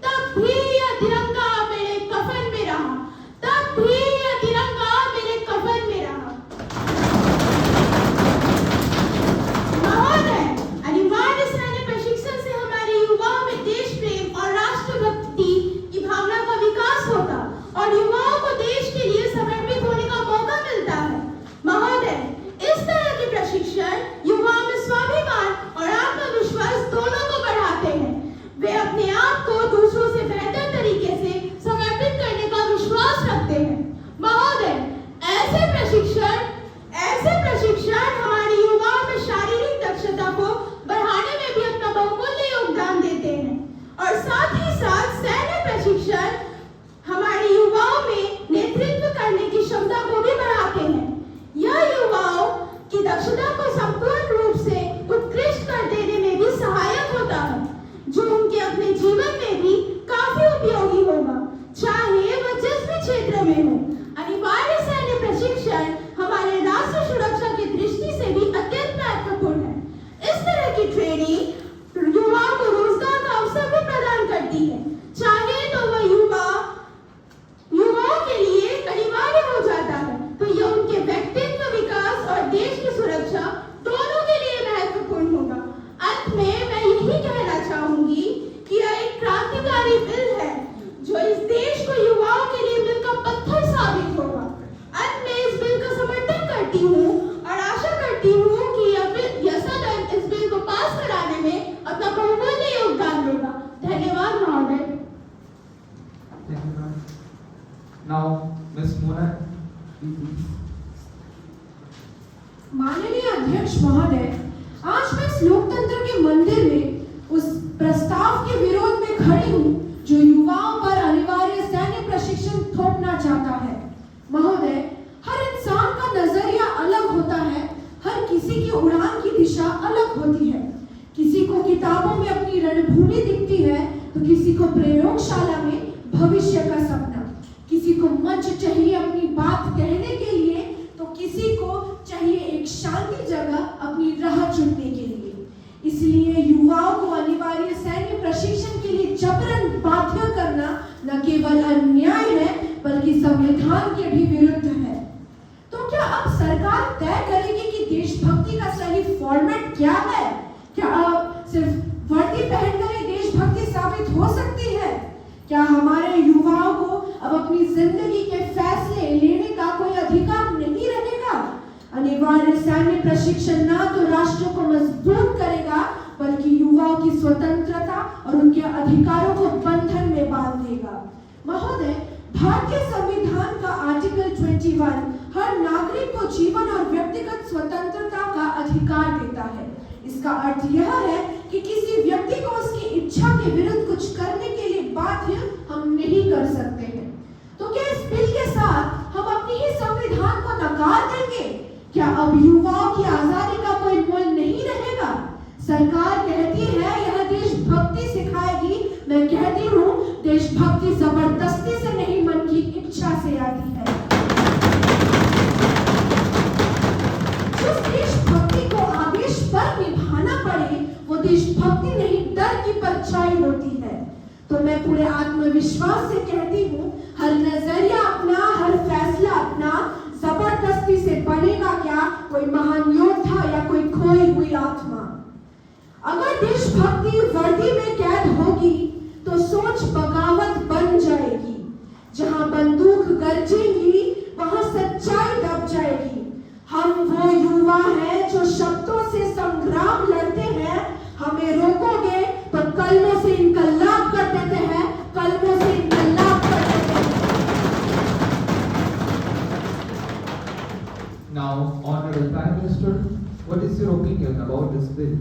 तब भी यह तिरंगा मेरे कफन में रहा, तब भी यह तिरंगा मेरे कफन में रहा। महोदय, अनिवार्य सैन्य प्रशिक्षण से हमारे युवाओं में देश प्रेम और राष्ट्रभक्ति की भावना का विकास होगा और युवाओं को देश के लिए समर्पित होने का मौका मिलता है। महोदय, इस तरह के प्रशिक्षण युवाओं में स्वाभिमान और आत्मविश्वास दोनों को बढ़ाते हैं। वे अपने आप को दूसरों से बेहतर तरीके से समर्पित करने का विश्वास रखते हैं। महोदय, ऐसे प्रशिक्षण हमारे युवाओं में शारीरिक दक्षता को बढ़ाने में भी अपना बहुमूल्य योगदान देते हैं और साथ ही साथ सैन्य प्रशिक्षण हमारे युवाओं में नेतृत्व करने की क्षमता को भी बढ़ाते हैं। यह युवाओं की दक्षता को संपूर्ण रूप से उत्कृष्ट कर देने में भी सहायक होता है, जो उनके अपने जीवन में भी काफी उपयोगी होगा, चाहे वह जिस भी क्षेत्र में हो। अनिवार्य सैन्य प्रशिक्षण हमारे राष्ट्र सुरक्षा की दृष्टि से भी अत्यंत महत्वपूर्ण है। इस तरह की ट्रेनिंग युवाओं को रोजगार का अवसर भी प्रदान करती है, चाहे तो वह युवाओं के लिए अनिवार्य हो जाता है, तो यह उनके व्यक्तित्व विकास और देश की सुरक्षा दोनों के लिए महत्वपूर्ण होगा। अंत में मैं यही कहना चाहूंगी कि यह एक क्रांतिकारी बिल है जो इस देश को युवाओं के लिए बिल का पत्थर साबित होगा। अंत में इस बिल का समर्थन करती हूँ और आशा करती हूँ कि यह सदन इस बिल को पास कराने में अपना बहुमूल्य योगदान देगा। धन्यवाद महोदय। Now, Ms. Mona, माननीय अध्यक्ष महोदय, आज मैं इस लोकतंत्र के मंदिर में उस प्रस्ताव के विरोध में खड़ी हूँ जो युवाओं पर अनिवार्य सैन्य प्रशिक्षण थोपना चाहता है। महोदय, हर इंसान का नजरिया अलग होता है, हर किसी की उड़ान की दिशा अलग होती है। किसी को किताबों में अपनी रणभूमि दिखती है तो किसी को प्रयोगशाला में भविष्य का सपना, किसी को मंच चाहिए अपनी बात कहने के लिए तो किसी को चाहिए एक शांति जगह अपनी राह चुनने के लिए। इसलिए युवाओं को अनिवार्य सैन्य प्रशिक्षण के लिए जबरन बाध्य करना न केवल अन्याय है बल्कि संविधान के भी विरुद्ध है। तो क्या अब सरकार तय करेगी कि देशभक्ति का सही फॉर्मेट क्या है? क्या अब सिर्फ वर्दी पहनकर ही देशभक्ति साबित हो सकती है? क्या हमारे युवाओं को अब अपनी जिंदगी के फैसले लेने का कोई अधिकार नहीं रहेगा? अनिवार्य सैन्य प्रशिक्षण न तो राष्ट्र को मजबूत करेगा बल्कि युवाओं की स्वतंत्रता और उनके अधिकारों को बंधन में बांध देगा। महोदय, भारतीय संविधान का आर्टिकल 21 हर नागरिक को जीवन और व्यक्तिगत स्वतंत्रता का अधिकार देता है। इसका अर्थ यह है कि किसी व्यक्ति को उसकी इच्छा के विरुद्ध कुछ करने के लिए बाध्य हम नहीं कर सकते हैं। तो क्या इस बिल के साथ हम अपनी ही संविधान को नकार देंगे? क्या अब युवाओं की आजादी का कोई मूल्य नहीं रहेगा? सरकार कहती है यह देशभक्ति सिखाएगी। मैं कहती हूँ देशभक्ति जबरदस्ती से नहीं, मन की इच्छा से आती है। जिस देशभक्ति को आदेश पर निभाना पड़े वो देशभक्ति नहीं, डर की परछाई होती है। तो मैं पूरे आत्मविश्वास से कहती हूँ हर नजरिया अपना, हर फैसला अपना, जबरदस्ती से बनेगा क्या कोई महान योद्धा या कोई खोई हुई आत्मा? अगर देशभक्ति वर्दी में कैद होगी तो सोच बगावत बन जाएगी। जहां बंदूक गरजेगी वहां सच्चाई दब जाएगी। हम वो युवा हैं जो शब्दों से संग्राम लड़ते हैं। हमें रोकोगे तो कलमों से इनकलाब कर देते हैं, कलमों से इनकलाब कर देते हैं। Now, Honorable Prime Minister, what is your opinion about this bill?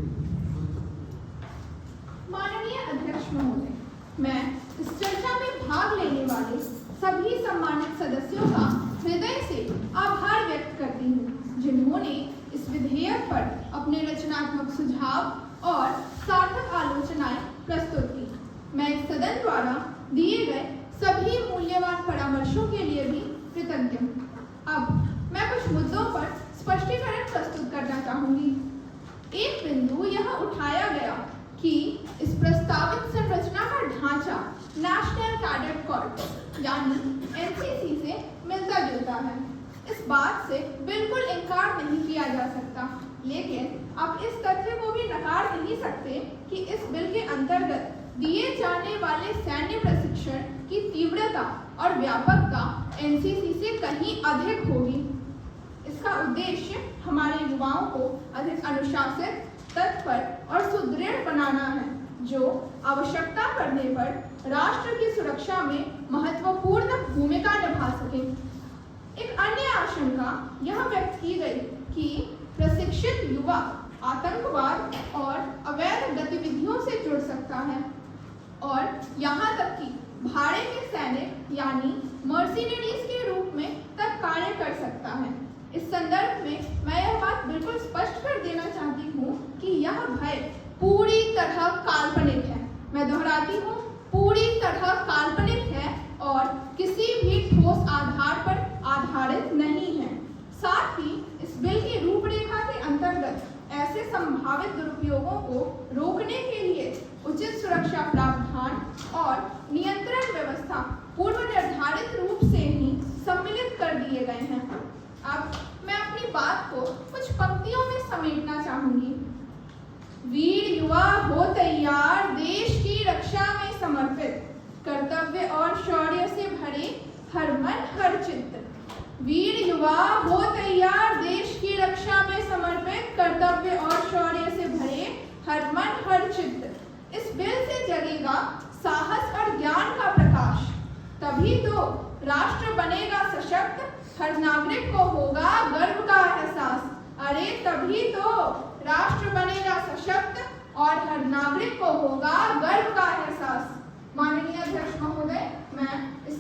माननीय अध्यक्ष महोदय, मैं इस चर्चा में भाग लेने वाले सभी सम्मानित सदस्यों का हृदय से आभार व्यक्त करती हूँ जिन्होंने इस विधेयक पर अपने रचनात्मक सुझाव और सार्थक आलोचनाएं प्रस्तुत की। मैं इस सदन द्वारा दिए गए सभी मूल्यवान परामर्शों के लिए भी कृतज्ञ हूँ। अब मैं कुछ मुद्दों पर स्पष्टीकरण प्रस्तुत करना चाहूंगी। एक बिंदु यह उठाया गया कि इस प्रस्तावित संरचना का ढांचा नेशनल कैडेट कॉर्प्स यानी एनसीसी से मिलता जुलता है। इस बात से बिल्कुल इनकार नहीं किया जा सकता, लेकिन आप इस तथ्य को भी नकार नहीं सकते कि इस बिल के अंतर्गत दिए जाने वाले सैन्य प्रशिक्षण की तीव्रता और व्यापकता एनसीसी से कहीं अधिक होगी। इसका उद्देश्य हमारे युवाओं को अधिक अनुशासित, तत्पर और सुदृढ़ बनाना है, जो आवश्यकता पड़ने पर राष्ट्र की सुरक्षा में महत्वपूर्ण भूमिका निभा सके। एक अन्य आशंका यह व्यक्त की गई कि प्रशिक्षित युवा आतंकवाद और अवैध गतिविधियों से जुड़ सकता है और यहाँ तक कि भाड़े के सैनिक यानी मर्सिनरीज के रूप में तक कार्य कर सकता है। इस संदर्भ में मैं यह बात बिल्कुल स्पष्ट कर देना चाहती हूँ कि यह भय पूरी तरह काल्पनिक है। मैं दोहराती हूँ, पूरी तरह काल्पनिक है और किसी भी ठोस आधार पर आधारित नहीं है। साथ ही इस बिल की रूपरेखा के अंतर्गत ऐसे संभावित दुरुपयोगों को रोकने के लिए उचित सुरक्षा प्रावधान और नियंत्रण व्यवस्था पूर्व निर्धारित रूप से ही सम्मिलित कर दिए गए हैं। अब मैं अपनी बात को कुछ पंक्तियों में समेटना चाहूंगी। वीर युवा हो तैयार, देश की रक्षा में समर्पित, कर्तव्य और शौर्य से भरे हर मन हर चित्त। वीर युवा हो तैयार, देश की रक्षा में समर्पित, कर्तव्य और शौर्य से भरे हर मन हर चित्त। इस बिल से जगेगा साहस और ज्ञान का प्रकाश, तभी तो राष्ट्र बनेगा सशक्त, हर नागरिक को होगा गर्व का एहसास। अरे तभी तो राष्ट्र बनेगा सशक्त और हर नागरिक को होगा गर्व का एहसास। माननीय अध्यक्ष महोदय, मैं इस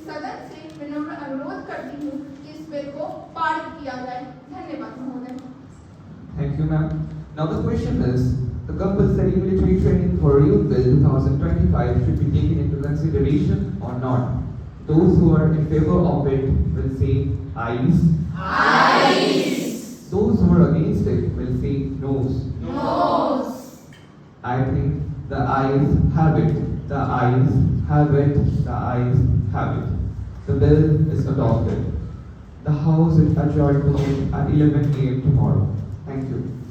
सदन से विनम्र अनुरोध करती हूँ कि इस बिल को पारित किया जाए। धन्यवाद महोदय। Thank you, ma'am. Now the question is, the compulsory military training for youth bill 2025 should be taken into consideration or not? Those who are in favor of it will say ayes. Ayes. Those who are against it will say noes. Noes. I think the ayes have it. The ayes have it. The ayes have it. The bill is adopted. The House is adjourned at 11 a.m. tomorrow. Thank you.